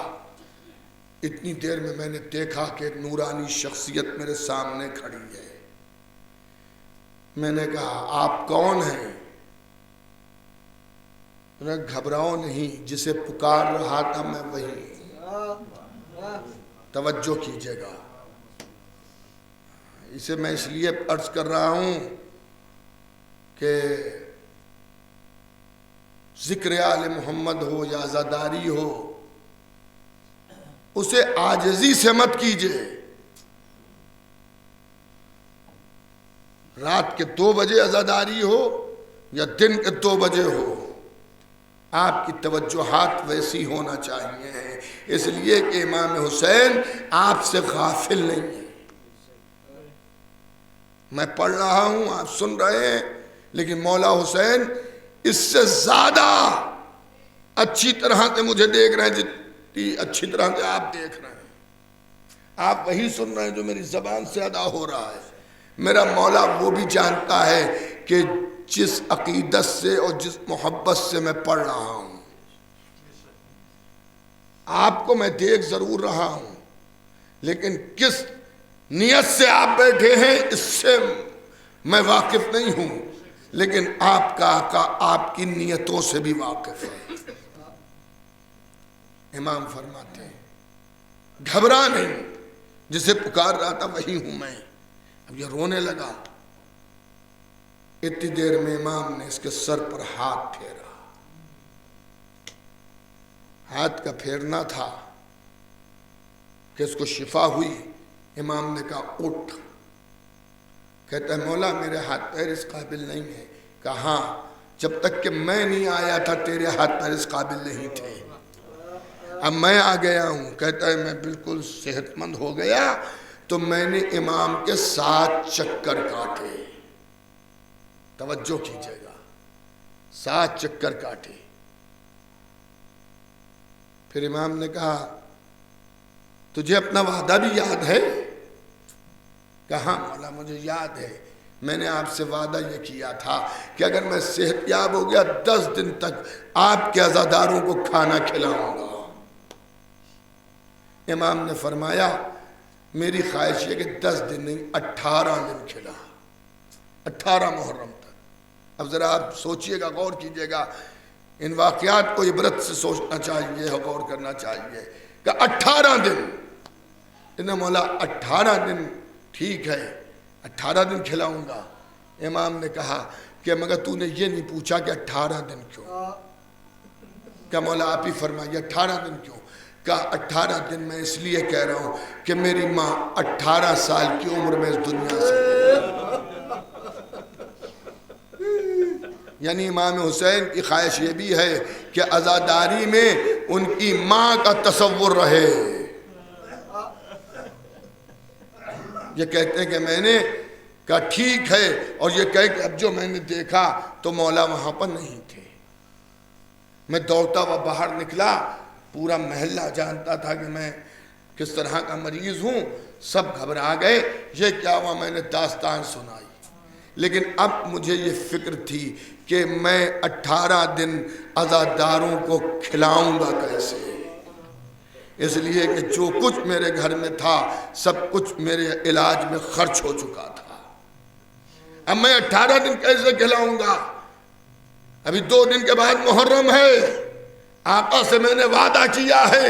[SPEAKER 2] اتنی دیر میں نے دیکھا کہ ایک نورانی شخصیت میرے سامنے کھڑی ہے۔ میں نے کہا آپ کون ہیں؟ گھبراؤ نہیں، جسے پکار رہا تھا میں وہی۔ توجہ کیجیے گا. اسے میں اس لیے عرض کر رہا ہوں کہ ذکر آل محمد ہو یا عزاداری ہو، اسے عاجزی سے مت کیجیے. رات کے 2 بجے عزاداری ہو یا دن کے 2 بجے ہو، آپ کی توجہات ویسی ہونا چاہیے، اس لیے کہ امام حسین آپ سے غافل نہیں ہیں. میں پڑھ رہا ہوں، آپ سن رہے ہیں، لیکن مولا حسین اس سے زیادہ اچھی طرح سے مجھے دیکھ رہے ہیں جتنی اچھی طرح سے آپ دیکھ رہے ہیں. آپ وہی سن رہے ہیں جو میری زبان سے ادا ہو رہا ہے. میرا مولا وہ بھی جانتا ہے کہ جس عقیدت سے اور جس محبت سے میں پڑھ رہا ہوں. آپ کو میں دیکھ ضرور رہا ہوں، لیکن کس نیت سے آپ بیٹھے ہیں اس سے میں واقف نہیں ہوں، لیکن آپ کا آقا آپ کی نیتوں سے بھی واقف ہے. امام فرماتے ہیں گھبرا نہیں، جسے پکار رہا تھا وہی ہوں میں. اب یہ رونے لگا. اتنی دیر میں امام نے اس کے سر پر ہاتھ پھیرا. ہاتھ کا پھیرنا تھا کہ اس کو شفا ہوئی. امام نے کہا اٹھ. کہتا ہے مولا میرے ہاتھ پیر اس قابل نہیں ہے. کہا ہاں، جب تک کہ میں نہیں آیا تھا تیرے ہاتھ پیر اس قابل نہیں تھے، اب میں آ گیا ہوں. کہتا ہے میں بالکل صحت مند ہو گیا تو میں نے امام کے 7 چکر کاٹے. توجہ کیجیے گا، 7 چکر کاٹے. پھر امام نے کہا تجھے اپنا وعدہ بھی یاد ہے؟ کہا مولا مجھے یاد ہے، میں نے آپ سے وعدہ یہ کیا تھا کہ اگر میں صحت یاب ہو گیا 10 دن تک آپ کے عزاداروں کو کھانا کھلاؤں گا. امام نے فرمایا میری خواہش ہے کہ 10 دن نہیں 18 دن کھلا، 18 محرم تک. اب ذرا آپ سوچئے گا، غور کیجئے گا، ان واقعات کو عبرت سے سوچنا چاہیے، غور کرنا چاہیے کہ 18 دن. انہیں مولا 18 دن ٹھیک ہے، 18 دن کھلاؤں گا. امام نے کہا کہ مگر تو نے یہ نہیں پوچھا کہ 18 دن کیوں؟ کہ مولا آپ ہی فرمائیے 18 دن کیوں؟ کہا 18 دن میں اس لیے کہہ رہا ہوں کہ میری ماں 18 سال کی عمر میں اس دنیا سے یعنی امام حسین کی خواہش یہ بھی ہے کہ عزاداری میں ان کی ماں کا تصور رہے. یہ کہتے ہیں کہ میں نے کہا ٹھیک ہے، اور یہ کہہ کہ اب جو میں نے دیکھا تو مولا وہاں پر نہیں تھے. میں دوڑتا ہوا باہر نکلا، پورا محلہ جانتا تھا کہ میں کس طرح کا مریض ہوں. سب گھبرا گئے، یہ کیا ہوا؟ میں نے داستان سنائی. لیکن اب مجھے یہ فکر تھی کہ میں 18 دن عزاداروں کو کھلاؤں گا کیسے، اس لیے کہ جو کچھ میرے گھر میں تھا سب کچھ میرے علاج میں خرچ ہو چکا تھا. اب میں 18 دن کیسے کھلاؤں گا؟ ابھی 2 دن کے بعد محرم ہے. آقا سے میں نے وعدہ کیا ہے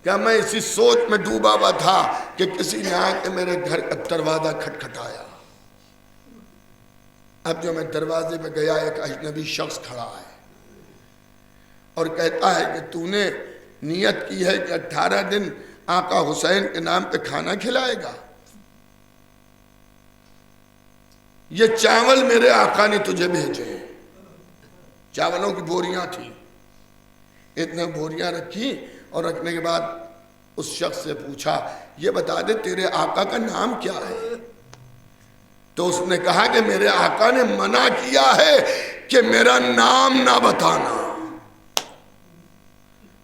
[SPEAKER 2] کہ میں اسی سوچ میں ڈوبا ہوا تھا کہ کسی نے آ کے میرے گھر کا دروازہ کھٹکھٹایا. اب جو میں دروازے پہ گیا، ایک اجنبی شخص کھڑا ہے اور کہتا ہے کہ تو نے نیت کی ہے کہ 18 دن آقا حسین کے نام پہ کھانا کھلائے گا. یہ چاول میرے آقا نے تجھے بھیجے ہیں. چاولوں کی بوریاں تھیں، اتنے بوریاں رکھی، اور رکھنے کے بعد اس شخص سے پوچھا یہ بتا دے تیرے آقا کا نام کیا ہے؟ تو اس نے کہا کہ میرے آقا نے منع کیا ہے کہ میرا نام نہ بتانا.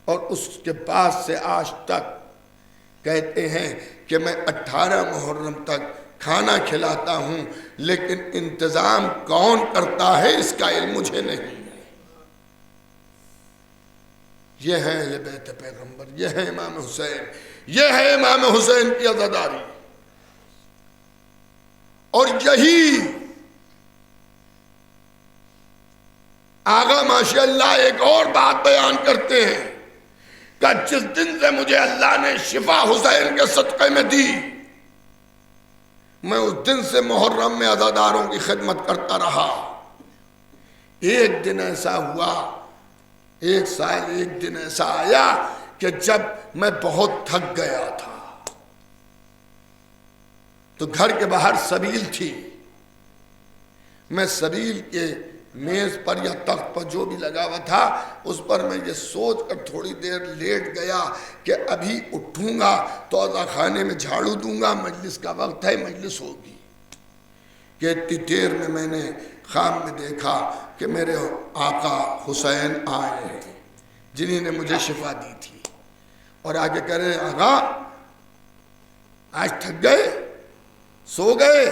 [SPEAKER 2] اور اس کے بعد سے آج تک کہتے ہیں کہ میں 18 محرم تک کھانا کھلاتا ہوں، لیکن انتظام کون کرتا ہے اس کا علم مجھے نہیں ہے. یہ ہے یہ بیت پیغمبر، یہ ہے امام حسین، یہ ہے امام حسین کی عزاداری. اور یہی آغا ماشاءاللہ ایک اور بات بیان کرتے ہیں کہ جس دن سے مجھے اللہ نے شفا حسین کے صدقے میں دی، میں اس دن سے محرم میں عزاداروں کی خدمت کرتا رہا۔ ایک دن ایسا ہوا، ایک سال ایک دن ایسا آیا کہ جب میں بہت تھک گیا تھا تو گھر کے باہر سبیل تھی، میں سبیل کے میز پر یا تخت پر جو بھی لگا ہوا تھا اس پر میں یہ سوچ کر تھوڑی دیر لیٹ گیا کہ ابھی اٹھوں گا تو عزا خانے میں جھاڑو دوں گا، مجلس کا وقت ہے، مجلس ہوگی۔ کہ اتنی دیر میں نے خواب میں دیکھا کہ میرے آقا حسین آئے ہیں جنہی نے مجھے شفا دی تھی، اور آگے کہہ رہے ہیں آقا آج تھک گئے، سو گئے،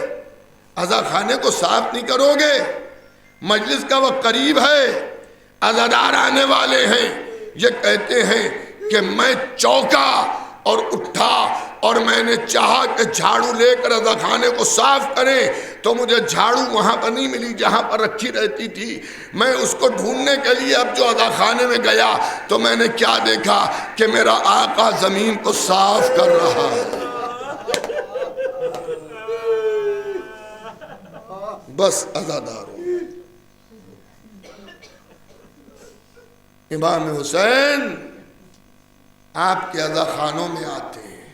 [SPEAKER 2] عزا خانے کو صاف نہیں کرو گے، مجلس کا وقت قریب ہے، عزادار آنے والے ہیں۔ یہ کہتے ہیں کہ میں چوکا اور اٹھا اور میں نے چاہا کہ جھاڑو لے کر عزا خانے کو صاف کریں تو مجھے جھاڑو وہاں پر نہیں ملی جہاں پر رکھی رہتی تھی۔ میں اس کو ڈھونڈنے کے لیے اب جو عزا خانے میں گیا تو میں نے کیا دیکھا کہ میرا آقا زمین کو صاف کر رہا ہے۔ بس عزاداروں، امام حسین آپ کے عزا خانوں میں آتے ہیں،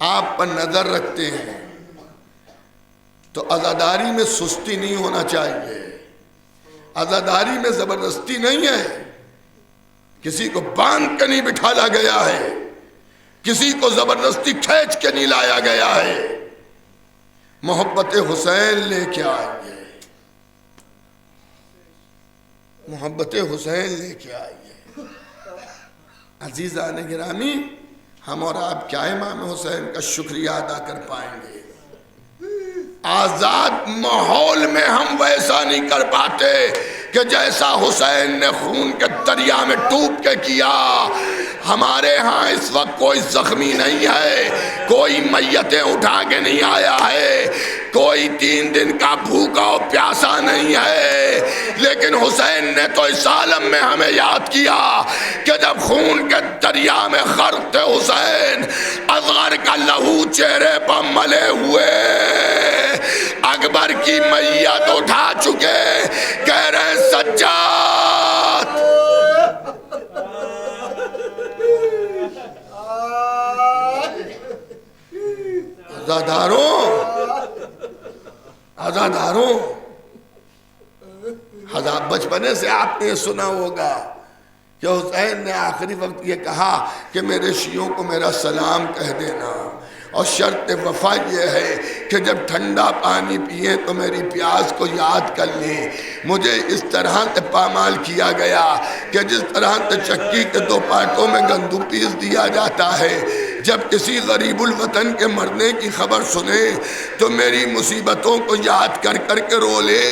[SPEAKER 2] آپ پر نظر رکھتے ہیں، تو عزاداری میں سستی نہیں ہونا چاہیے، عزاداری میں زبردستی نہیں ہے، کسی کو باندھ کے نہیں بٹھالا گیا ہے، کسی کو زبردستی کھینچ کے نہیں لایا گیا ہے، محبت حسین لے کے آئیے، محبت حسین لے کے آئیے۔ عزیزان گرامی، ہم اور آپ کیا امام حسین کا شکریہ ادا کر پائیں گے؟ آزاد ماحول میں ہم ویسا نہیں کر پاتے کہ جیسا حسین نے خون کے دریا میں ڈوب کے کیا۔ ہمارے ہاں اس وقت کوئی زخمی نہیں ہے، کوئی میتیں اٹھا کے نہیں آیا ہے، کوئی 3 دن کا بھوکا اور پیاسا نہیں ہے، لیکن حسین نے تو اس عالم میں ہمیں یاد کیا کہ جب خون کے دریا میں غرق تھے حسین، اصغر کا لہو چہرے پر ملے ہوئے، اکبر کی میت اٹھا چکے، کہہ رہے سجاد عزاداروں، بچپنے سے آپ نے سنا ہوگا کہ حسین نے آخری وقت یہ کہا کہ میرے شیعوں کو میرا سلام کہہ دینا، اور شرط وفا یہ ہے کہ جب ٹھنڈا پانی پیئیں تو میری پیاس کو یاد کر لیں۔ مجھے اس طرح سے پامال کیا گیا کہ جس طرح سے چکی کے 2 پارٹوں میں گندم پیس دیا جاتا ہے، جب کسی غریب الوطن کے مرنے کی خبر سنے تو میری مصیبتوں کو یاد کر کر کے رو لے،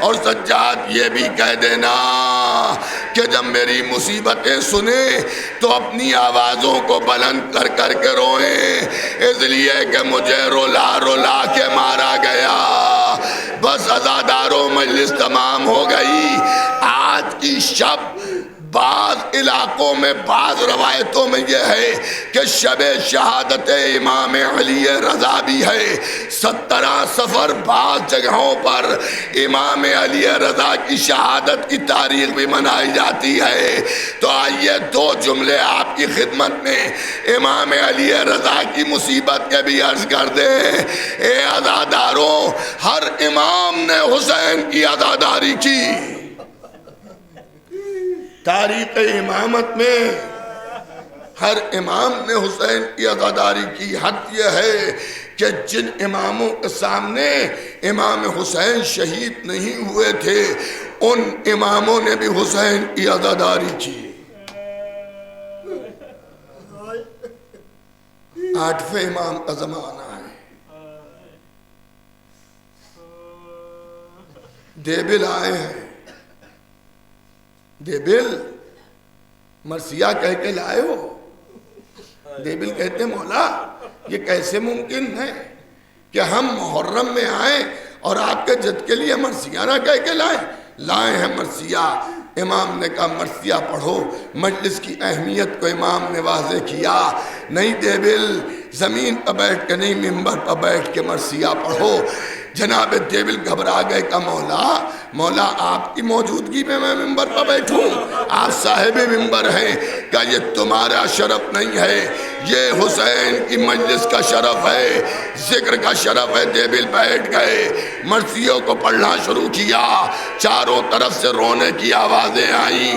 [SPEAKER 2] اور سجاد یہ بھی کہہ دینا کہ جب میری مصیبتیں سنیں تو اپنی آوازوں کو بلند کر کر کے روئیں، اس لیے کہ مجھے رولا رولا کے مارا گیا۔ بس عزاداروں، مجلس تمام ہو گئی۔ آج کی شب بعض علاقوں میں، بعض روایتوں میں یہ ہے کہ شب شہادت امام علی رضا بھی ہے۔ 17 صفر بعض جگہوں پر امام علی رضا کی شہادت کی تاریخ بھی منائی جاتی ہے۔ تو آئیے 2 جملے آپ کی خدمت میں امام علی رضا کی مصیبت کے بھی عرض کر دیں۔ اے عزاداروں، ہر امام نے حسین کی عزاداری کی۔ تاریخ امامت میں ہر امام نے حسین کی عزاداری کی۔ حد یہ ہے کہ جن اماموں کے سامنے امام حسین شہید نہیں ہوئے تھے ان اماموں نے بھی حسین کی عزاداری کی۔ 8ویں امام کا زمانہ ہے، دیبل آئے ہیں، دیبل مرثیہ کہہ کے لائے ہو۔ دیبل کہتے ہیں مولا یہ کیسے ممکن ہے کہ ہم محرم میں آئیں اور آپ کے جد کے لیے مرثیہ نہ کہہ کے لائیں؟ لائے ہیں مرثیہ، امام نے کہا مرثیہ پڑھو. مجلس کی اہمیت کو امام نے واضح کیا. نہیں دیبل زمین پر بیٹھ کے نہیں، ممبر پر بیٹھ کے مرثیہ پڑھو. جناب دیبل گھبرا گئے کہ مولا آپ کی موجودگی میں ممبر پر بیٹھوں؟ آپ صاحب ممبر ہیں. کہ یہ تمہارا شرف نہیں ہے، یہ حسین کی مجلس کا شرف ہے، ذکر کا شرف ہے. دیبل بیٹھ گئے، مرثیوں کو پڑھنا شروع کیا. چاروں طرف سے رونے کی آوازیں آئیں.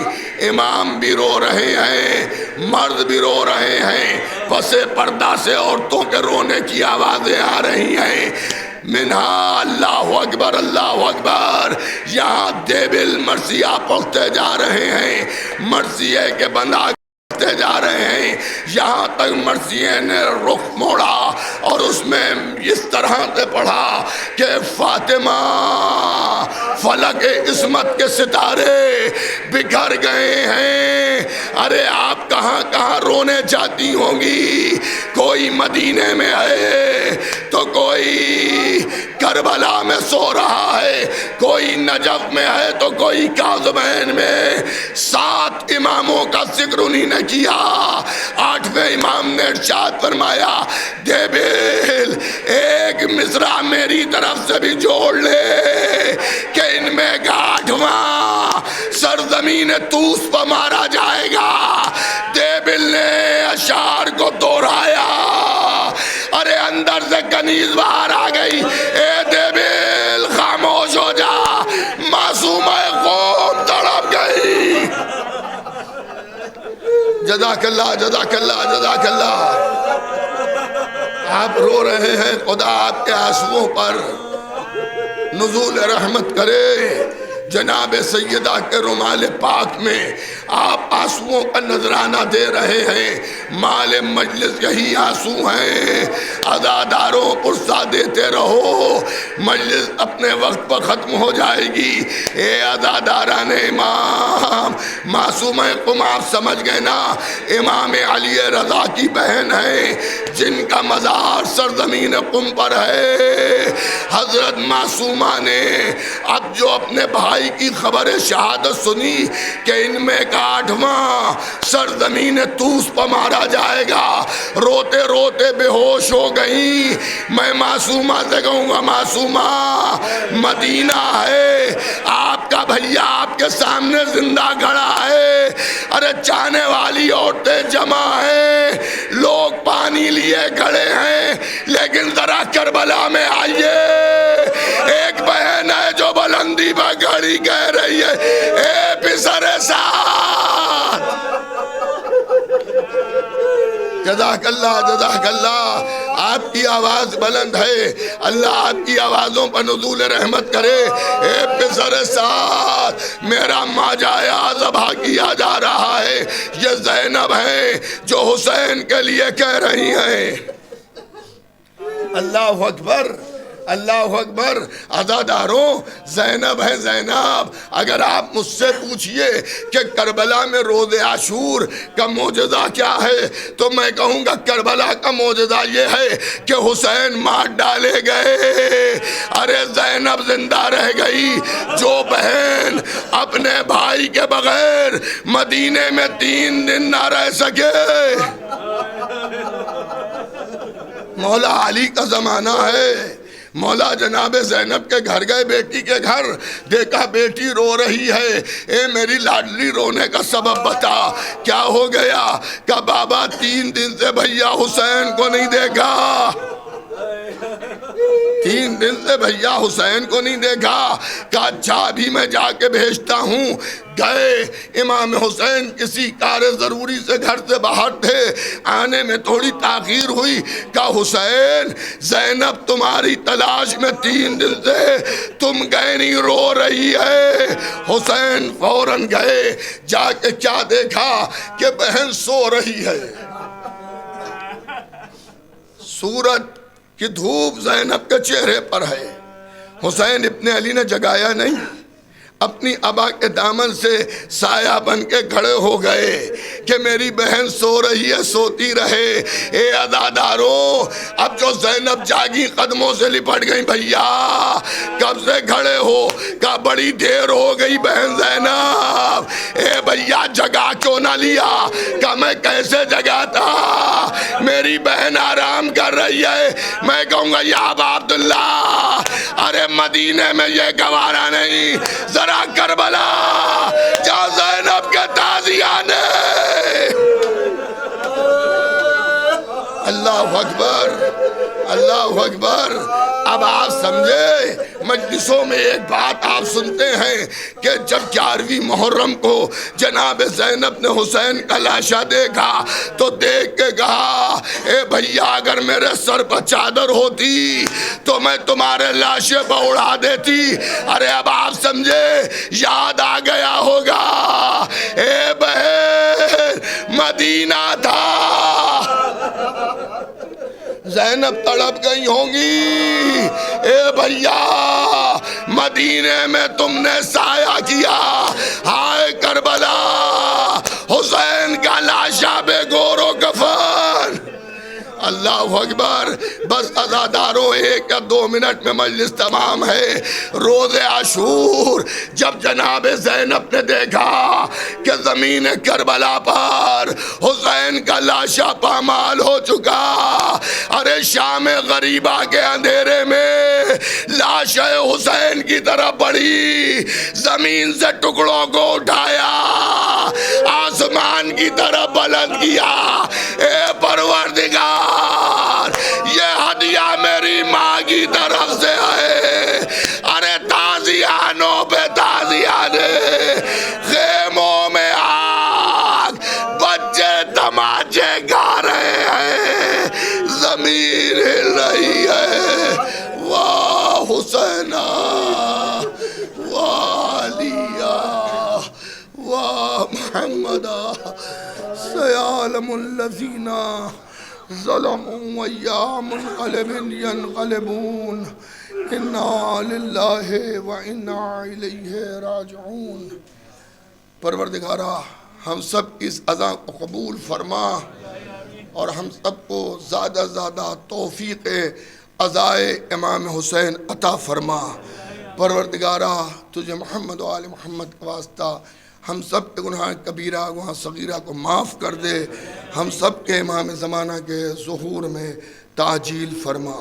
[SPEAKER 2] امام بھی رو رہے ہیں، مرد بھی رو رہے ہیں، پسے پردہ سے عورتوں کے رونے کی آوازیں آ رہی ہیں. منہا اللہ اکبر اللہ اکبر. یہاں دیبل مرثیہ پڑھتے جا رہے ہیں، مرثیے کے بندہ پڑھتے جا رہے ہیں. یہاں تک مرثیے نے رخ موڑا اور اس میں اس طرح سے پڑھا کہ فاطمہ فلک عصمت کے ستارے بکھر گئے ہیں. ارے آپ کہاں کہاں رونے جاتی ہوں گی؟ کوئی مدینے میں ہے تو کوئی کربلا میں سو رہا ہے، کوئی نجف میں ہے تو کوئی کاظمین میں. 7 اماموں کا ذکر انہی نے کیا. 8ویں امام نے ارشاد فرمایا دیبل ایک مصرع میری طرف سے بھی جوڑ لے کہ ان میں 8واں سرزمین طوس پر مارا جائے گا. دیبل نے اشعار کو دوہرایا. ارے اندر سے کنیز باہر آ گئی. اے دیبل خاموش ہو جا، معصومہ قوم تڑپ گئی. جزاک اللہ جزاک اللہ جزاک اللہ. آپ رو رہے ہیں، خدا آپ کے آنسوؤں پر نزول رحمت کرے. جناب سیدہ کے رومال پاک میں آپ آنسوؤں کا نذرانہ دے رہے ہیں. مال مجلس یہی آنسو ہیں. عزاداروں پرسہ دیتے رہو، مجلس اپنے وقت پر ختم ہو جائے گی. اے عزاداران امام، معصومہ قم آپ سمجھ گئے نا، امام علی رضا کی بہن ہے جن کا مزار سرزمین قم پر ہے. حضرت معصومہ نے اب جو اپنے بھائی کی خبر شہادت سنی کہ ان میں 8واں سرزمین طوس پر مارا جائے گا، روتے روتے بے ہوش ہو گئی. میں معصومہ سے کہوں گا معصومہ مدینہ ہے، آپ کا بھیا آپ کے سامنے زندہ کھڑا ہے. ارے چاہنے والی عورتیں جمع ہیں، لوگ پانی لیے کھڑے ہیں، لیکن ذرا کربلا میں آئیے. ایک بہن ہے جو بلندی پر کھڑی کہہ رہی ہے اے پسر سعد. جزاک اللہ جزاک اللہ. آپ کی آواز بلند ہے، اللہ آپ کی آوازوں پر نزول رحمت کرے. اے پسر سعد، میرا ماجایا ذبح کیا جا رہا ہے. یہ زینب ہیں جو حسین کے لیے کہہ رہی ہیں. اللہ اکبر اللہ اکبر. عزاداروں زینب ہے زینب. اگر آپ مجھ سے پوچھئے کہ کربلا میں روز عاشور کا معجزہ کیا ہے تو میں کہوں گا کربلا کا معجزہ یہ ہے کہ حسین مار ڈالے گئے. ارے زینب زندہ رہ گئی. جو بہن اپنے بھائی کے بغیر مدینے میں 3 دن نہ رہ سکے. مولا علی کا زمانہ ہے. مولا جناب زینب کے گھر گئے، بیٹی کے گھر دیکھا بیٹی رو رہی ہے. اے میری لاڈلی رونے کا سبب بتا، کیا ہو گیا؟ کہ بابا 3 دن سے بھیا حسین کو نہیں دیکھا. 3 دن سے بھیا حسین کو نہیں دیکھا. کہا اچھا ابھی میں جا کے بھیجتا ہوں. گئے. امام حسین کسی کار ضروری سے گھر سے باہر تھے، آنے میں تھوڑی تاخیر ہوئی. کہا حسین زینب تمہاری تلاش میں 3 دن سے تم گئے نہیں، رو رہی ہے. حسین فوراً گئے، جا کے کیا دیکھا کہ بہن سو رہی ہے. سورج کی دھوپ زینب کے چہرے پر ہے. حسین ابن علی نے جگایا نہیں، اپنی ابا کے دامن سے سایہ بن کے کھڑے ہو گئے کہ میری بہن سو رہی ہے، سوتی رہے. اے عزاداروں، اب جو زینب جاگی قدموں سے لپٹ گئی. بھیا کب سے کھڑے ہو؟ کہا بڑی دیر ہو گئی بہن زینب. بھیا جگہ کیوں نہ لیا؟ کہ میں کیسے جگاتا؟ میری بہن آرام کر رہی ہے، میں کہوں گا یا ابا عبداللہ، ارے مدینے میں یہ گوارا نہیں، ذرا کربلا جا زینب کے تازیانے۔ اللہ اکبر، اللہ اکبر۔ اب آپ سمجھے، مجلسوں میں ایک بات آپ سنتے ہیں کہ جب 11ویں محرم کو جناب زینب نے حسین کا لاشا دیکھا تو دیکھ کے کہا اے بھیا اگر میرے سر پر چادر ہوتی تو میں تمہارے لاشے پر اڑا دیتی۔ ارے اب آپ سمجھے، یاد آ گیا ہوگا اے بہن مدینہ تھا، زینب تڑپ گئی ہوں گی، اے بھیا مدینے میں تم نے سایہ کیا، ہائے کربلا حسین کا لاشا بے گور و کفن۔ اللہ اکبر۔ بس عزاداروں 1 یا 2 منٹ میں مجلس تمام ہے۔ روز عاشور جب جناب زینب نے دیکھا کہ زمین کربلا پر حسین کا لاشا پامال ہو چکا، ارے شام غریبہ کے اندھیرے میں لاش حسین کی طرف بڑھی، زمین سے ٹکڑوں کو اٹھایا، آسمان کی طرف بلند کیا، اے پروردگار یہ ہدیہ میری ماں کی طرف سے ہے۔ ارے تازیانوں پہ تازیانے، خیموں میں آگ، بچے تماچے گا رہے ہیں، زمین ہل رہی ہے۔ واہ حسینہ، واہ علیہ، واہ محمدہ، سیعلم الذین ظلموا ایام منقلب ینقلبون، انا للہ و انا الیہ راجعون۔ پروردگارہ ہم سب اس عزا کو قبول فرما اور ہم سب کو زیادہ زیادہ توفیق عزائے امام حسین عطا فرما۔ پروردگارہ تجھے محمد و آل محمد کا واسطہ ہم سب کے گناہ کبیرہ گناہ صغیرہ کو معاف کر دے، ہم سب کے امام زمانہ کے ظہور میں تعجیل فرما۔